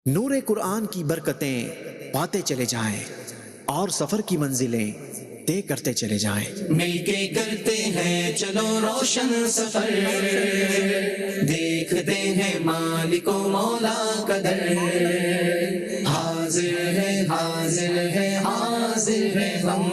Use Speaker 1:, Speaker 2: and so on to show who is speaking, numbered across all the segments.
Speaker 1: نور قرآن کی برکتیں پاتے چلے جائیں اور سفر کی منزلیں طے کرتے چلے جائیں.
Speaker 2: مل کے کرتے ہیں چلو روشن سفر، دیکھتے ہیں مالک و مولا کا در. حاضر ہے حاضر ہے حاضر ہے ہم.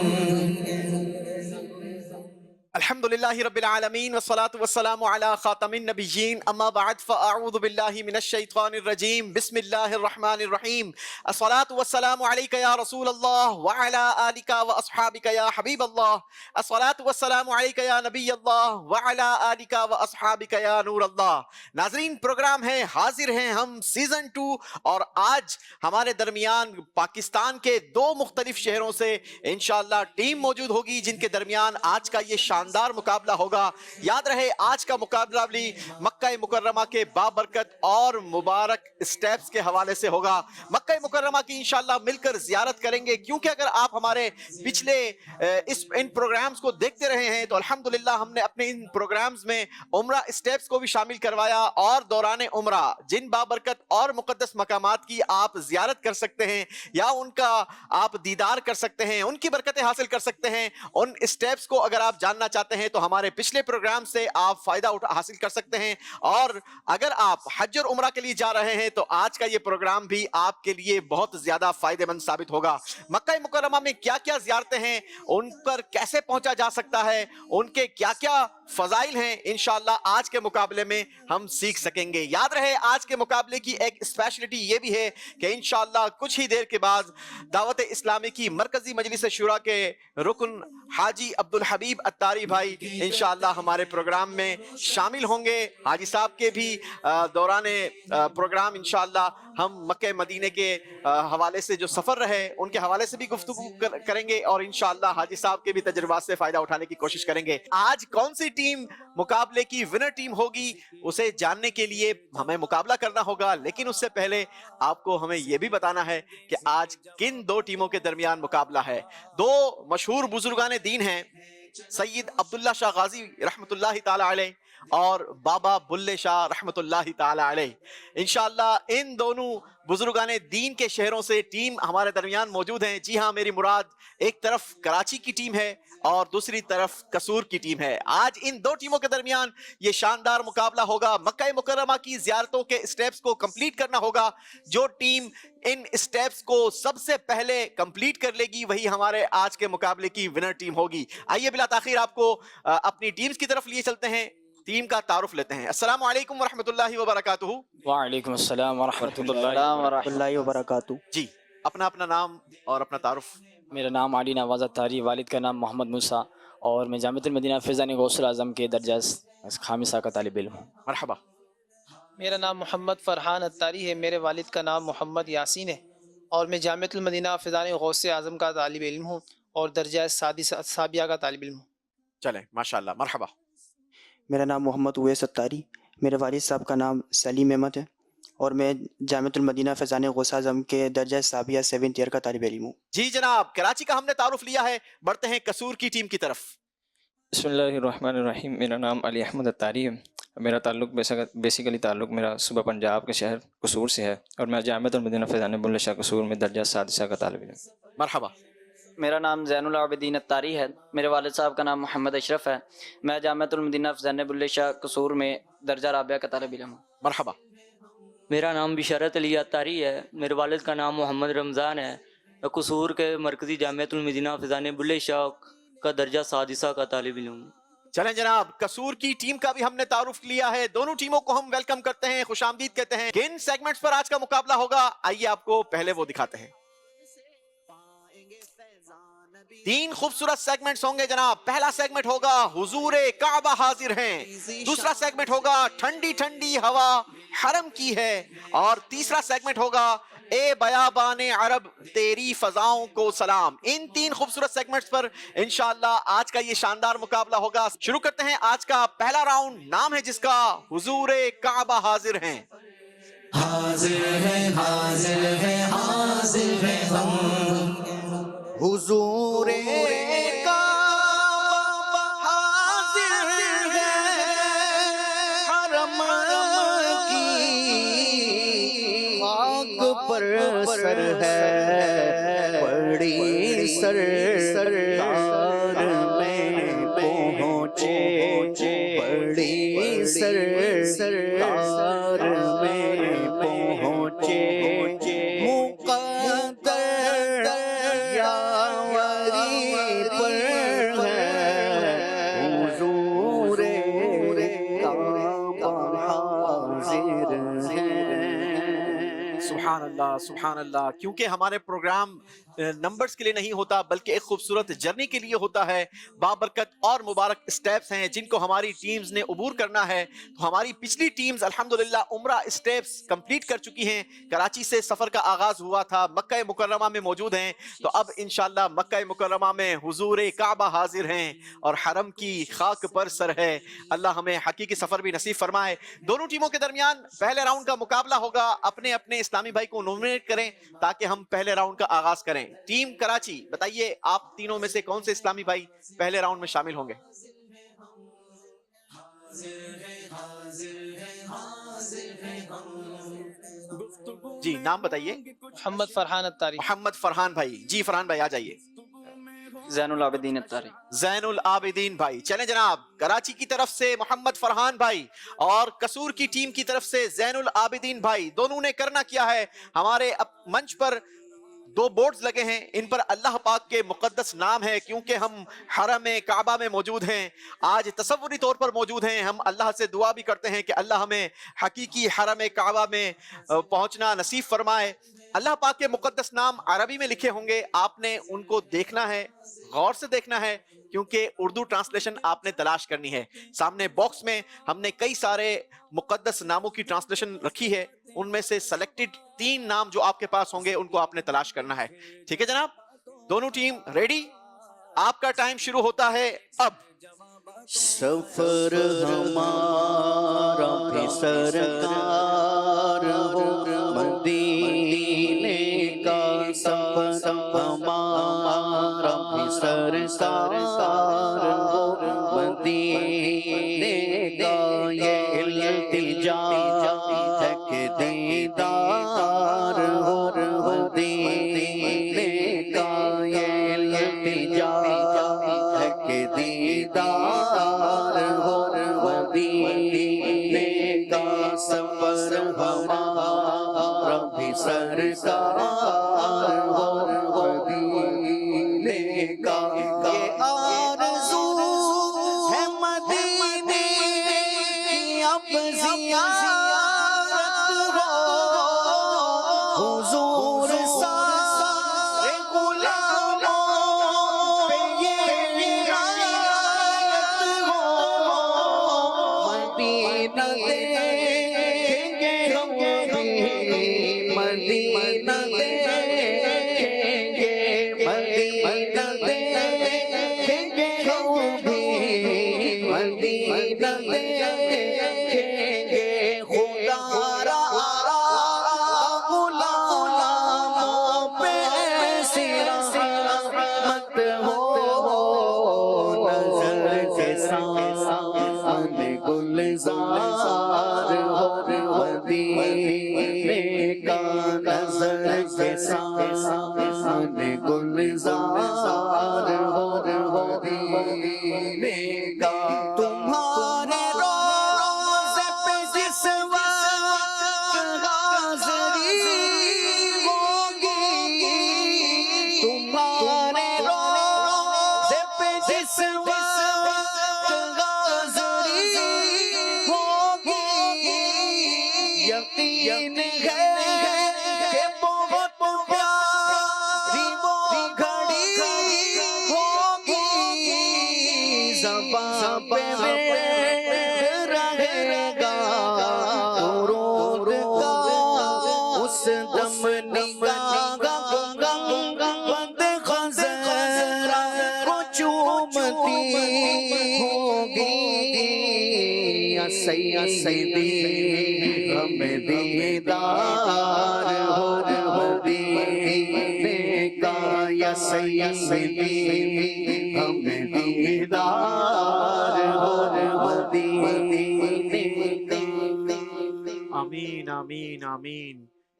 Speaker 3: الحمد للہ رب العالمین والصلاة والسلام علی خاتم النبیین اما بعد فاعوذ باللہ من الشیطان الرجیم بسم اللہ الرحمن الرحیم. الصلاة والسلام علیک یا رسول اللہ وعلی آلک واصحابک یا حبیب اللہ. الصلاة والسلام علیک یا نبی اللہ وعلی آلک واصحابک یا نور اللہ. ناظرین، پروگرام ہے حاضر ہیں ہم سیزن 2، اور آج ہمارے درمیان پاکستان کے دو مختلف شہروں سے انشاءاللہ ٹیم موجود ہوگی جن کے درمیان آج کا یہ شاندار مقابلہ ہوگا. یاد رہے آج کا مقابلہ بھی مکہ مکرمہ کے بابرکت اور مبارک اسٹیپس کے حوالے سے ہوگا. مکہ مکرمہ کی انشاءاللہ مل کر زیارت کریں گے، کیونکہ اگر آپ ہمارے پچھلے ان پروگرامز کو دیکھتے رہے ہیں تو الحمدللہ ہم نے اپنے ان پروگرامز میں عمرہ اسٹیپس کو بھی شامل کروایا، اور دوران عمرہ جن بابرکت اور مقدس مقامات کی آپ زیارت کر سکتے ہیں یا ان کا آپ دیدار کر سکتے ہیں، ان کی برکتیں حاصل کر سکتے ہیں. ان اسٹیپس کو اگر آپ جاننا چاہتے ہیں تو ہمارے پچھلے پروگرام سے آپ فائدہ حاصل کر سکتے ہیں، اور اگر آپ حج اور عمرہ کے لیے جا رہے ہیں تو آج کا یہ پروگرام بھی آپ کے لیے بہت زیادہ فائدہ مند ثابت ہوگا. مکہ مکرمہ میں کیا کیا زیارتیں ہیں، ان پر کیسے پہنچا جا سکتا ہے، ان کے کیا کیا فضائل ہیں، انشاءاللہ آج کے مقابلے میں ہم سیکھ سکیں گے. یاد رہے آج کے مقابلے کی ایک اسپیشلٹی یہ بھی ہے کہ انشاءاللہ کچھ ہی دیر کے بعد دعوت اسلامی کی مرکزی مجلس شورا کے رکن حاجی عبدالحبیب اتاری بھائی انشاءاللہ ہمارے پروگرام میں شامل ہوں گے. حاجی صاحب کے بھی دوران پروگرام انشاءاللہ ہم مکہ مدینے کے حوالے سے جو سفر رہے ان کے حوالے سے بھی گفتگو کریں گے، اور انشاءاللہ حاجی صاحب کے بھی تجربات سے فائدہ اٹھانے کی کوشش کریں گے. آج کون سی ٹیم مقابلے کی ونر ٹیم ہوگی اسے جاننے کے لیے ہمیں مقابلہ کرنا ہوگا، لیکن اس سے پہلے آپ کو ہمیں یہ بھی بتانا ہے کہ آج کن دو ٹیموں کے درمیان مقابلہ ہے. دو مشہور بزرگان دین ہیں، سید عبداللہ شاہ غازی رحمت اللہ تعالی علیہ اور بابا بلے شاہ رحمت اللہ تعالی علیہ. انشاءاللہ ان دونوں بزرگان دین کے شہروں سے ٹیم ہمارے درمیان موجود ہیں. جی ہاں، میری مراد ایک طرف کراچی کی ٹیم ہے اور دوسری طرف قصور کی ٹیم ہے. آج ان دو ٹیموں کے درمیان یہ شاندار مقابلہ ہوگا. مکہ مکرمہ کی زیارتوں کے اسٹیپس کو کمپلیٹ کرنا ہوگا. جو ٹیم ان اسٹیپس کو سب سے پہلے کمپلیٹ کر لے گی وہی ہمارے آج کے مقابلے کی ونر ٹیم ہوگی. آئیے بلا تاخیر آپ کو اپنی ٹیمز کی طرف لیے چلتے ہیں، ٹیم کا تعارف لیتے ہیں. السلام علیکم ورحمۃ اللہ وبرکاتہ.
Speaker 4: وعلیکم السلام ورحمۃ اللہ
Speaker 5: وبرکاتہ.
Speaker 3: جی، اپنا نام اور اپنا تعارف.
Speaker 4: میرا نام علی نواز اتاری، والد کا نام محمد موسیٰ، اور میں جامعۃ المدینہ فیضان غوث الاعظم کے درجہ خامسہ کا طالب علم ہوں.
Speaker 3: مرحبا.
Speaker 6: میرا نام محمد فرحان اتاری ہے، میرے والد کا نام محمد یاسین ہے، اور میں جامعۃ المدینہ فیضان غوث اعظم کا طالب علم ہوں اور درجہ سابعہ کا طالب علم ہوں.
Speaker 3: چلیں ماشاءاللہ. مرحبا.
Speaker 5: میرا نام محمد اویس اتاری، میرے والد صاحب کا نام سلیم احمد ہے، اور میں جامعۃ المدینہ فیضان غوث اعظم کے درجہ سابعہ 7th ایئر کا طالب علم ہوں.
Speaker 3: جی جناب، کراچی کا ہم نے تعارف لیا ہے، بڑھتے ہیں قصور کی ٹیم کی طرف.
Speaker 7: بسم اللہ الرحمن الرحیم. میرا نام علی احمد اتاری ہے. میرا تعلق بیسیکلی میرا صوبہ پنجاب کے شہر قصور سے ہے، اور میں جامعۃ المدینہ فیضان بلے شاہ قصور میں درجہ سادسہ کا طالب علم.
Speaker 3: مرحبا.
Speaker 8: میرا نام زین العابدین اتاری ہے، میرے والد صاحب کا نام محمد اشرف ہے، میں جامعۃ المدینہ فیضان بلے شاہ قصور میں درجہ رابعہ کا طالب علم ہوں.
Speaker 3: مرحبا.
Speaker 9: میرا نام بشارت علی اتاری ہے، میرے والد کا نام محمد رمضان ہے، میں قصور کے مرکزی جامعۃ المدینہ فیضان بلے شاہ کا درجہ سادسہ کا طالب علم ہوں.
Speaker 3: چلیں جناب، قصور کی ٹیم کا بھی ہم نے تعارف لیا ہے. دونوں ٹیموں کو ہم ویلکم کرتے ہیں، خوش آمدید کہتے ہیں. کن سیگمنٹس پر آج کا مقابلہ ہوگا آئیے آپ کو پہلے وہ دکھاتے ہیں. 3 خوبصورت سیگمنٹس ہوں گے جناب. پہلا سیگمنٹ ہوگا حضور کعبہ حاضر ہیں، دوسرا سیگمنٹ ہوگا ٹھنڈی ٹھنڈی ہوا حرم کی ہے، اور تیسرا سیگمنٹ ہوگا اے بیابان عرب تیری فضاؤں کو سلام. ان 3 خوبصورت سیگمنٹس پر انشاءاللہ آج کا یہ شاندار مقابلہ ہوگا. شروع کرتے ہیں آج کا پہلا راؤنڈ. نام ہے جس کا حضور کعبہ حاضر ہیں.
Speaker 2: حاضر ہے حاضر ہے حاضر ہے ہم.
Speaker 3: حضور کعبہ حاضر ہے، حرم کی خاک پر سر ہے بڑی سرکار میں پہنچے بڑی سرکار میں پہنچے مقدر یاوری پر ہے حضور کعبہ حاضر ہے۔ سبحان اللہ سبحان اللہ، کیونکہ ہمارے پروگرام نمبرز کے لیے نہیں ہوتا بلکہ ایک خوبصورت جرنی کے لیے ہوتا ہے۔ بابرکت اور مبارک اسٹیپس ہیں جن کو ہماری ٹیمز نے عبور کرنا ہے۔ تو ہماری پچھلی ٹیمز الحمدللہ عمرہ اسٹیپس کمپلیٹ کر چکی ہیں۔ کراچی سے سفر کا آغاز ہوا تھا، مکہ مکرمہ میں موجود ہیں، تو اب انشاءاللہ مکہ مکرمہ میں حضور کعبہ حاضر ہیں اور حرم کی خاک پر سر ہے۔ اللہ ہمیں حقیقی سفر بھی نصیب فرمائے۔ دونوں ٹیموں کے درمیان پہلے راؤنڈ کا مقابلہ ہوگا۔ اپنے اپنے اسلامی بھائی کو نومینیٹ کریں تاکہ ہم پہلے راؤنڈ کا آغاز کریں۔ ٹیم کراچی بتائیے آپ تینوں میں سے کون سے اسلامی بھائی پہلے راؤنڈ میں شامل ہوں گے؟ جی نام بتائیے۔
Speaker 6: محمد فرحان الطاری۔
Speaker 3: محمد فرحان بھائی، جی فرحان بھائی آ جائیے۔
Speaker 8: زین العابدین الطاری۔
Speaker 3: زین العابدین بھائی چلیں جناب، کراچی کی طرف سے محمد فرحان بھائی اور قصور کی ٹیم کی طرف سے زین العابدین بھائی، دونوں نے کرنا کیا ہے، ہمارے منچ پر دو بورڈز لگے ہیں، ان پر اللہ پاک کے مقدس نام ہے۔ کیونکہ ہم حرم کعبہ میں موجود ہیں، آج تصوری طور پر موجود ہیں، ہم اللہ سے دعا بھی کرتے ہیں کہ اللہ ہمیں حقیقی حرم کعبہ میں پہنچنا نصیب فرمائے۔ اللہ پاک کے مقدس نام عربی میں لکھے ہوں گے، آپ نے ان کو دیکھنا ہے، غور سے دیکھنا ہے، کیونکہ اردو ٹرانسلیشن آپ نے تلاش کرنی ہے۔ سامنے باکس میں ہم نے کئی سارے مقدس ناموں کی ٹرانسلیشن رکھی ہے، ان میں سے سلیکٹڈ 3 نام جو آپ کے پاس ہوں گے ان کو آپ نے تلاش کرنا ہے۔ ٹھیک ہے جناب، دونوں ٹیم ریڈی؟ آپ کا ٹائم شروع ہوتا ہے اب۔ سفر ہمارا بھی سرکار ہو، مدینے کا سفر ہمارا بھی سرکار ہو، مدینے کا یہ التجا ہے کہ دیدار ہو، مدینے کا یہ التجا ہے کہ دیدار ہو، مدینے کا سفر ہمارا بھی سرکار ہو، مدینے کا یہ آرزو ہے، مدینے کی اب زیارت ہو، حضور سارے غلاموں پہ یہ عنایت ہو، مدینہ دیکھیں گے ہم بھی، مدینہ دیکھیں گے، مدینہ دیکھیں گے ہم بھی، مدینہ دیکھیں گے، خدا را غلاموں پہ ایسی رحمت ہو، نظر کے سامنے گلزار ہو، مدینے کا نظر کے سامنے گلزار ہو، مدینے کا تمہارے روضے پہ جس وقت حاضری ہوگی، تمہارے روضے پہ جس وقت حاضری ہوگی، یقین ہے کہ بہت پیاری وہ گھڑی ہوگی، زبان پہ رہے گا درود کا اس دم، نگاہ بند خزرہ کو چومتی ہوگی، یا سیدی ہمیں دیدار ہو، مدینے کا یا سیدی ہمیں دیدار ہو، مدینے کا۔ آمین آمین آمین۔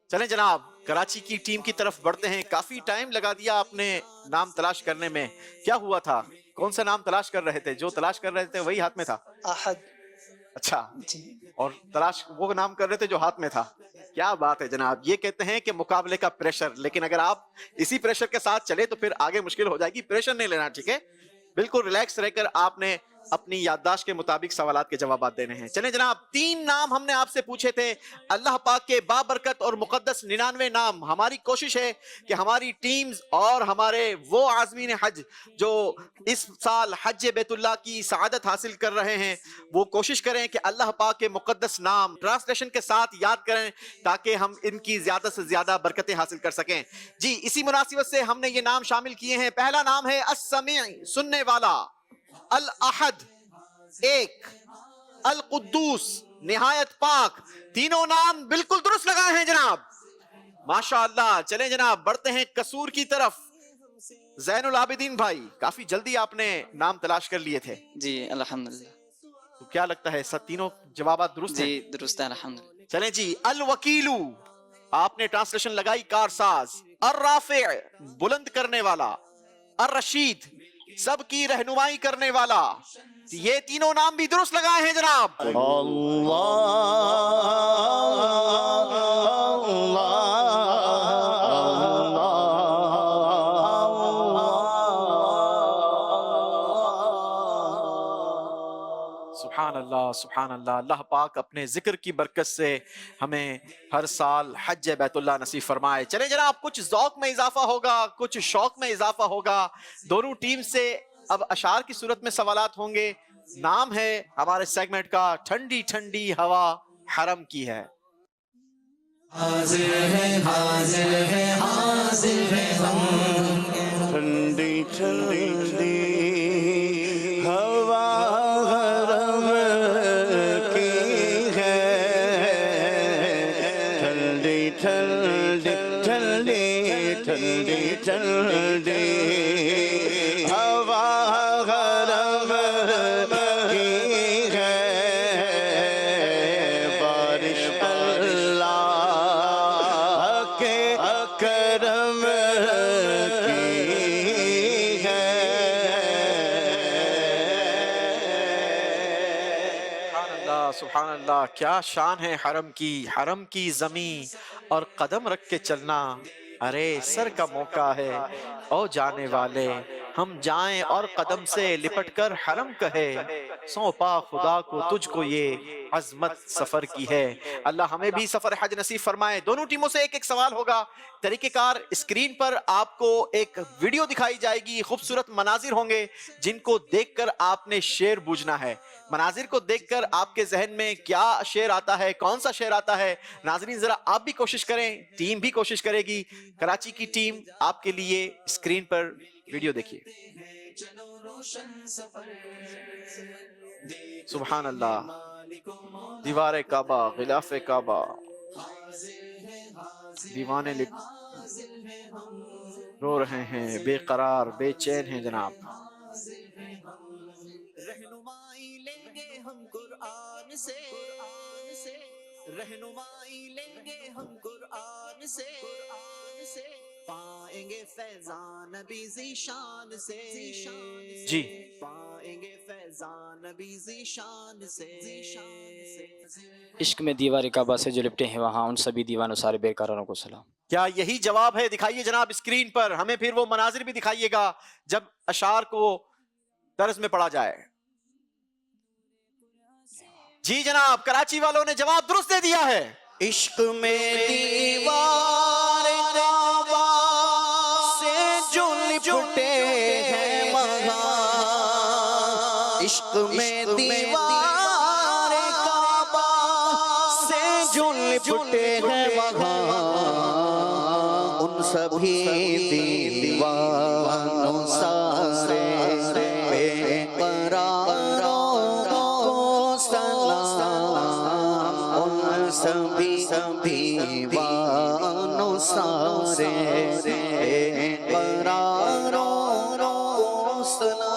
Speaker 3: چلیں جناب کراچی کی ٹیم کی طرف بڑھتے ہیں. کافی ٹائم لگا دیا آپ نے نام تلاش کرنے میں, کیا ہوا تھا؟ کون سا نام تلاش کر رہے تھے؟ جو تلاش کر رہے تھے وہی ہاتھ میں تھا؟
Speaker 6: احد.
Speaker 3: اچھا,
Speaker 6: جی
Speaker 3: اور تلاش وہ نام کر رہے تھے جو ہاتھ میں تھا. کیا بات ہے جناب, یہ کہتے ہیں کہ مقابلے کا پریشر, لیکن اگر آپ اسی پریشر کے ساتھ چلے تو پھر آگے مشکل ہو جائے گی. پریشر نہیں لینا, ٹھیک ہے؟ بالکل ریلیکس رہ کر آپ نے اپنی یادداشت کے مطابق سوالات کے جوابات دینے ہیں. چلیں جناب, 3 نام ہم نے آپ سے پوچھے تھے, اللہ پاک کے بابرکت اور مقدس 99 نام. ہماری کوشش ہے کہ ہماری ٹیمز اور ہمارے وہ عازمین حج جو اس سال حج بیت اللہ کی سعادت حاصل کر رہے ہیں وہ کوشش کریں کہ اللہ پاک کے مقدس نام ٹرانسلیشن کے ساتھ یاد کریں تاکہ ہم ان کی زیادہ سے زیادہ برکتیں حاصل کر سکیں. جی, اسی مناسبت سے ہم نے یہ نام شامل کیے ہیں. پہلا نام ہے السمیع, سننے والا, الاحد, ایک, القدوس, نہایت پاک. تینوں نام بالکل درست لگائے ہیں جناب, ماشاءاللہ. چلیں جناب بڑھتے ہیں قصور کی طرف. زین العابدین بھائی, کافی جلدی آپ نے نام تلاش کر لیے تھے.
Speaker 8: جی الحمدللہ.
Speaker 3: تو کیا لگتا ہے سب تینوں جوابات درست ہیں؟
Speaker 8: جی درست ہے الحمدللہ.
Speaker 3: چلیں جی, الوکیلو, آپ نے ٹرانسلیشن لگائی کارساز. الرافع, بلند کرنے والا. الرشید, سب کی رہنمائی کرنے والا. یہ تینوں نام بھی درست لگائے ہیں جناب. سبحان اللہ, سبحان اللہ. اللہ پاک اپنے ذکر کی برکت سے ہمیں ہر سال حج بیت اللہ نصیب فرمائے. چلیں جناب, کچھ ذوق میں اضافہ ہوگا, کچھ شوق میں اضافہ ہوگا. دونوں ٹیم سے اب اشعار کی صورت میں سوالات ہوں گے. نام ہے ہمارے سیگمنٹ کا ٹھنڈی ٹھنڈی ہوا حرم کی ہے.
Speaker 2: حاضر ہے حاضر ہے حاضر ہے ہم,
Speaker 10: ٹھنڈی ٹھنڈی ہوا حرم کی ہے. ٹھنڈی ٹھنڈی ٹھنڈی ٹھنڈی ٹھنڈی ہوا حرم کی ہے. بارش اللہ کے کرم کی ہے.
Speaker 3: سبحان اللہ, سبحان اللہ. کیا شان ہے حرم کی, حرم کی زمین اور قدم رکھ کے چلنا. ارے سر کا موقع ہے او جانے والے, ہم جائیں اور قدم سے لپٹ کر حرم کہے. سونپا خدا کو تجھ کو یہ عظمت سفر کی ہے. اللہ ہمیں بھی سفر حج نصیب فرمائے. دونوں ٹیموں سے ایک ایک سوال ہوگا. طریقہ کار, اسکرین پر آپ کو ایک ویڈیو دکھائی جائے گی. خوبصورت مناظر ہوں گے جن کو دیکھ کر آپ نے شعر بوجھنا ہے. مناظر کو دیکھ کر آپ کے ذہن میں کیا شعر آتا ہے, کون سا شعر آتا ہے. ناظرین ذرا آپ بھی کوشش کریں, ٹیم بھی کوشش کرے گی. کراچی کی ٹیم آپ کے لیے اسکرین پر ویڈیو دیکھیے. سبحان اللہ. دیوار کعبہ, غلاف کعبہ, دیوانے رو رہے ہیں, بے قرار بے چین ہیں جناب. رہنمائی لیں گے ہم قرآن سے, رہنمائی لیں گے ہم قرآن سے, پائیں گے فیضان نبی ذیشان سے. جی, پائیں گے فیضان نبی ذیشان سے.
Speaker 4: عشق میں دیوار کعبہ سے جو لپٹے ہیں وہاں, ان سبھی دیوانوں سارے بے قراروں کو سلام.
Speaker 3: کیا یہی جواب ہے؟ دکھائیے جناب اسکرین پر. ہمیں پھر وہ مناظر بھی دکھائیے گا جب اشعار کو طرز میں پڑھا جائے. جی جناب, کراچی والوں نے جواب درست دے دیا ہے. عشق میں دیوار کعبہ سے جو لپٹے ہیں وہاں, عشق میں دیوار کعبہ سے جو لپٹے ہیں وہاں,
Speaker 10: ان سبھی دیوانوں سارے بے قراروں کو سلام. ان سبھی دیوانوں سارے بے قراروں کو سلام.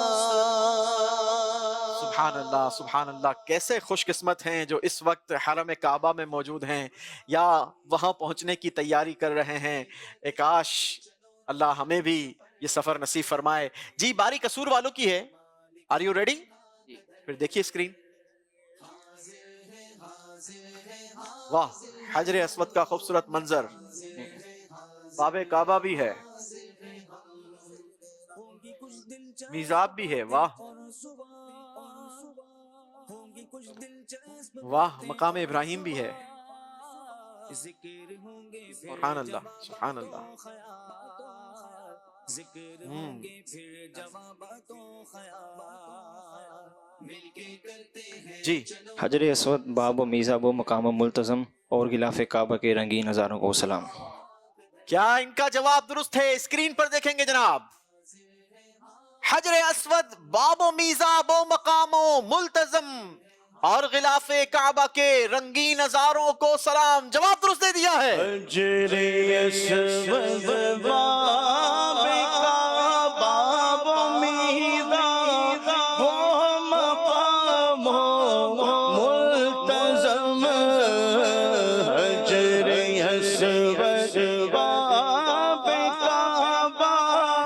Speaker 3: سبحان اللہ سبحان اللہ، کیسے خوش قسمت ہیں جو اس وقت حرم کعبہ میں موجود ہیں یا وہاں پہنچنے کی تیاری کر رہے ہیں. اے کاش اللہ ہمیں بھی یہ سفر نصیب فرمائے. جی باری قصور والوں کی ہے. Are you ready? پھر دیکھیے اسکرین. واہ، حجر اسود کا خوبصورت منظر، باب کعبہ بھی ہے، میزاب بھی ہے. واہ واہ، مقام ابراہیم بھی ہے. سبحان اللہ سبحان اللہ. جی
Speaker 7: حجر اسود، باب و میزاب و مقام و ملتزم اور غلاف کعبہ کے رنگین نظاروں کو سلام.
Speaker 3: کیا ان کا جواب درست ہے؟ اسکرین پر دیکھیں گے جناب. حجر اسود، باب و میزاب و مقام و ملتزم اور غلاف کعبہ کے رنگین نظاروں کو سلام. جواب درست دے دیا ہے.
Speaker 10: حجر اسود، باب کعبہ و میزاب و مقام و ملتزم. حجر اسود، باب کعبہ،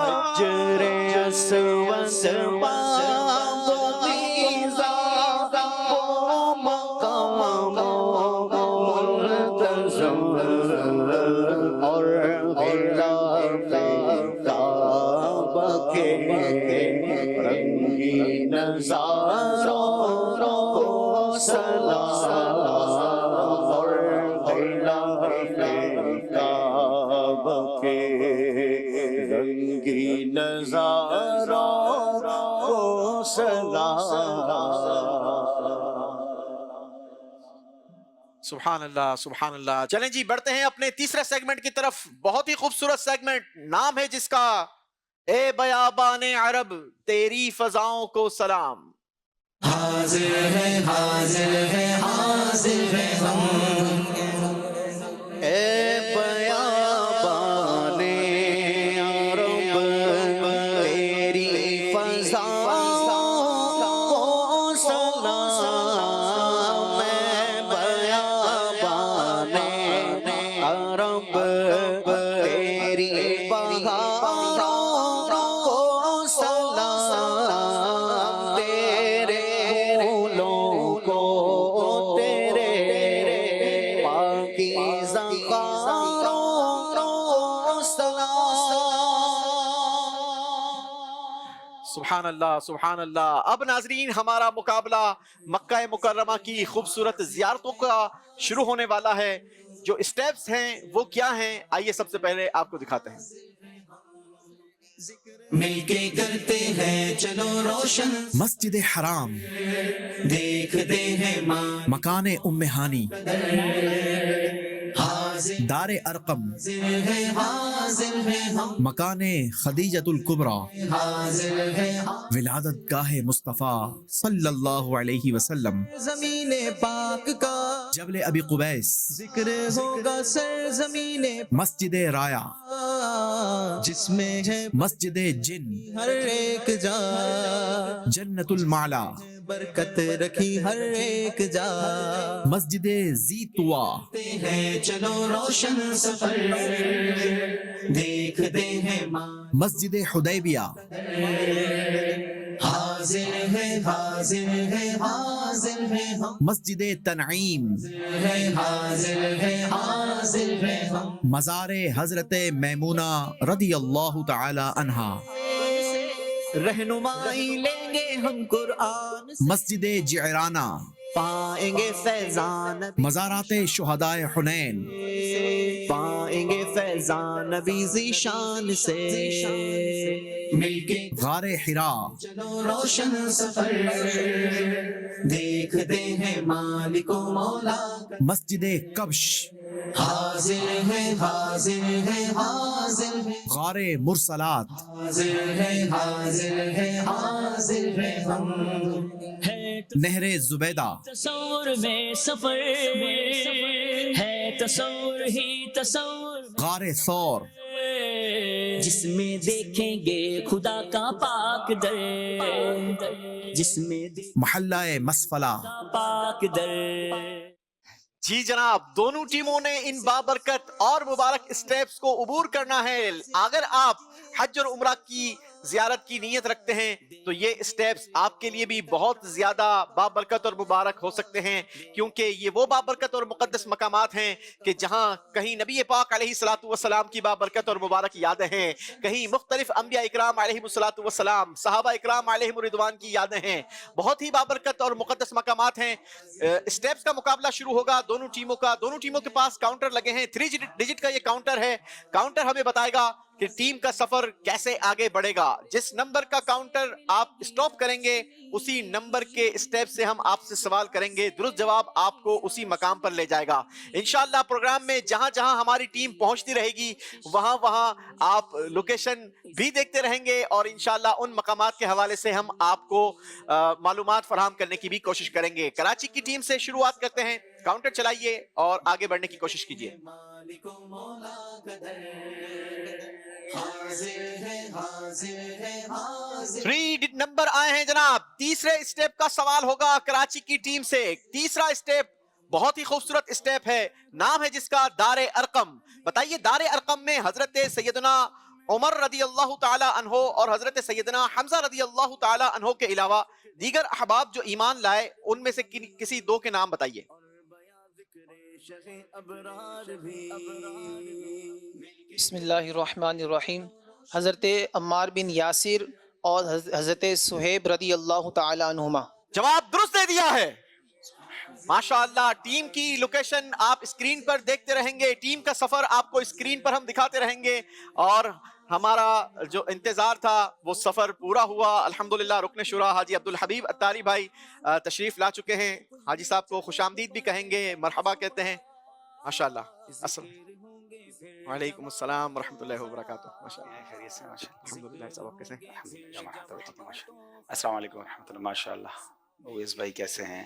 Speaker 10: حجر اسود، باب میزاب و مقام و ملتزم اور غلاف کعبہ کے رنگین نظاروں کو سلام. اور غلاف کعبہ کے رنگین نظاروں کو سلام.
Speaker 3: سبحان اللہ سبحان اللہ. چلیں جی بڑھتے ہیں اپنے تیسرے سیگمنٹ کی طرف. بہت ہی خوبصورت سیگمنٹ، نام ہے جس کا اے بیابان عرب تیری فضاؤں کو سلام.
Speaker 2: حاضر ہے حاضر ہے حاضر ہے ہم.
Speaker 10: اے بیابان عرب تیری فضاؤں کو سلام. اے بیابان عرب تیری بہاروں کو سلام. تیرے پھولوں کو، تیرے پاکیزہ خاروں کو سلام.
Speaker 3: سبحان اللہ سبحان اللہ. اب ناظرین ہمارا مقابلہ مکہ مکرمہ کی خوبصورت زیارتوں کا شروع ہونے والا ہے. جو اسٹیپس ہیں وہ کیا ہیں، آئیے سب سے پہلے آپ کو دکھاتے ہیں.
Speaker 2: مل کے کرتے ہیں چلو روشن،
Speaker 1: مسجد حرام،
Speaker 2: دیکھتے ہیں ماں
Speaker 1: مکان ام ہانی،
Speaker 2: حاضر
Speaker 1: دار ارقم،
Speaker 2: ہے حاضر ہے ہم.
Speaker 1: مکان خدیجۃ الکبریٰ،
Speaker 2: حاضر ہے
Speaker 1: ولادت گاہ مصطفیٰ صلی اللہ علیہ وسلم،
Speaker 2: زمین پاک کا
Speaker 1: جبل ابی قبیس،
Speaker 2: ذکر ہوگا سرزمین
Speaker 1: مسجد رایا،
Speaker 2: جس میں ہے
Speaker 1: مسجد جن،
Speaker 2: ہر ایک جا،
Speaker 1: جنت المعلا،
Speaker 2: برکت رکھی ہر ایک جا.
Speaker 1: مسجد ذی طوا،
Speaker 2: ہے چلو روشن سفر، دیکھتے ہیں ماں
Speaker 1: مسجد حدیبیہ،
Speaker 2: حاضر ہے حاضر ہے حاضر ہے ہم.
Speaker 1: مسجد تنعیم،
Speaker 2: ہے حاضر ہے حاضر ہے ہم.
Speaker 1: مزار حضرت میمونہ رضی اللہ تعالی عنہا،
Speaker 10: رہنمائی لیں گے ہم قرآن سے،
Speaker 1: مسجد جعرانہ،
Speaker 10: پائیں گے فیضان
Speaker 1: مزارات شہدائے حنین،
Speaker 10: پائیں گے فیضان نبی ذیشان سے.
Speaker 2: مل کے
Speaker 1: غار حراء،
Speaker 2: چلو روشن سفر، دیکھتے ہیں مالک و مولا کا.
Speaker 1: مسجد کبش،
Speaker 2: حاضر ہے حاضر ہے حاضر ہے
Speaker 1: غار مرسلات،
Speaker 2: حاضر ہے حاضر ہے حاضر ہے ہم.
Speaker 1: نہر زبیدہ،
Speaker 9: تصور میں سفر ہے، تصور ہی تصور
Speaker 1: غار ثور،
Speaker 2: جس میں دیکھیں گے خدا کا پاک در، جس میں
Speaker 1: محلہ مسفلہ
Speaker 2: پاک در۔
Speaker 3: جی جناب، دونوں ٹیموں نے ان بابرکت اور مبارک اسٹیپس کو عبور کرنا ہے۔ اگر آپ حج اور عمرہ کی زیارت کی نیت رکھتے ہیں تو یہ اسٹیپس آپ کے لیے بھی بہت زیادہ بابرکت اور مبارک ہو سکتے ہیں، کیونکہ یہ وہ بابرکت اور مقدس مقامات ہیں کہ جہاں کہیں نبی پاک علیہ الصلوۃ والسلام کی بابرکت اور مبارک یادیں ہیں، کہیں مختلف انبیاء اکرام علیہ الصلوۃ والسلام، صحابہ اکرام علیہم الرضوان کی یادیں ہیں، بہت ہی بابرکت اور مقدس مقامات ہیں۔ اسٹیپس کا مقابلہ شروع ہوگا دونوں ٹیموں کے پاس کاؤنٹر لگے ہیں، 3 ڈیجٹ کا یہ کاؤنٹر ہے۔ کاؤنٹر ہمیں بتائے گا کہ ٹیم کا سفر کیسے آگے بڑھے گا۔ جس نمبر کا کاؤنٹر آپ اسٹاپ کریں گے اسی نمبر کے اسٹیپ سے ہم آپ سے سوال کریں گے، درست جواب آپ کو اسی مقام پر لے جائے گا۔ انشاءاللہ پروگرام میں جہاں جہاں ہماری ٹیم پہنچتی رہے گی وہاں آپ لوکیشن بھی دیکھتے رہیں گے، اور انشاءاللہ ان مقامات کے حوالے سے ہم آپ کو معلومات فراہم کرنے کی بھی کوشش کریں گے۔ کراچی کی ٹیم سے شروعات کرتے ہیں، کاؤنٹر چلائیے اور آگے بڑھنے کی کوشش کیجیے۔ 3 نمبر آئے ہیں جناب۔ تیسرے اسٹیپ کا سوال ہوگا کراچی کی ٹیم سے۔ تیسرا اسٹیپ بہت ہی خوبصورت اسٹیپ ہے، نام ہے جس کا دار ارقم۔ بتائیے دار ارقم میں حضرت سیدنا عمر رضی اللہ تعالی عنہ اور حضرت سیدنا حمزہ رضی اللہ تعالی عنہ کے علاوہ دیگر احباب جو ایمان لائے ان میں سے کسی 2 کے نام بتائیے۔
Speaker 6: بسم اللہ الرحمن الرحیم۔ حضرت عمار بن یاسر اور حضرت صہیب رضی اللہ تعالی عنہما۔
Speaker 3: جواب درست دے دیا ہے، ماشاءاللہ۔ ٹیم کی لوکیشن آپ اسکرین پر دیکھتے رہیں گے، ٹیم کا سفر آپ کو اسکرین پر ہم دکھاتے رہیں گے، اور ہمارا جو انتظار تھا وہ سفر پورا ہوا الحمدللہ۔ رکن شورا حاجی عبدالحبیب اتاری بھائی تشریف لا چکے ہیں، حاجی صاحب کو خوش آمدید بھی کہیں گے، مرحبا کہتے ہیں، ماشاءاللہ۔ وعلیکم السلام ورحمۃ اللہ وبرکاتہ۔ ماشاءاللہ خیریت سے، الحمدللہ۔ صاحب آپ کیسے ہیں؟
Speaker 11: السلام علیکم ورحمۃ اللہ۔ ماشاءاللہ اویس بھائی کیسے ہیں؟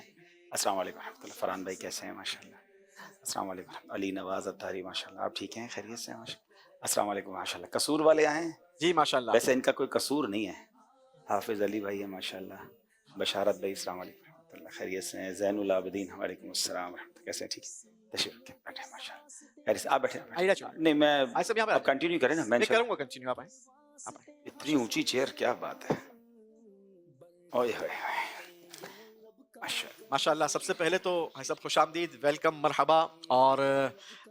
Speaker 11: السلام علیکم ورحمۃ اللہ۔ فرحان بھائی کیسے ہیں؟ ماشاءاللہ۔ السلام علیکم۔ علی نواز اتاری ماشاءاللہ آپ ٹھیک ہیں؟ خیریت سے ہیں؟ ماشاءاللہ۔ السلام علیکم۔ ماشاءاللہ قصور والے آئے ہیں؟
Speaker 3: جی ماشاءاللہ۔
Speaker 11: ویسے ان کا کوئی قصور نہیں ہے، حافظ علی بھائی ہے ماشاءاللہ، بشارت بھائی السلام علیکم ورحمۃ اللہ، خیریت سے ہیں؟ زین العابدین وعلیکم السلام ورحمۃ اللہ، کیسے ہیں؟ ٹھیک ہے، تشریف رکھیں، بیٹھیں ماشاءاللہ، خیریت سے۔ آپ بیٹھیں۔ نہیں میں آپ کنٹینیو کریں نا، میں
Speaker 3: کروں گا کنٹینیو، آپ آئیں۔
Speaker 11: اتنی اونچی چیئر، کیا بات ہے، اوئے ہوئے
Speaker 3: ماشاءاللہ۔ سب سے پہلے تو بھائی صاحب خوش آمدید، ویلکم، مرحبا۔ اور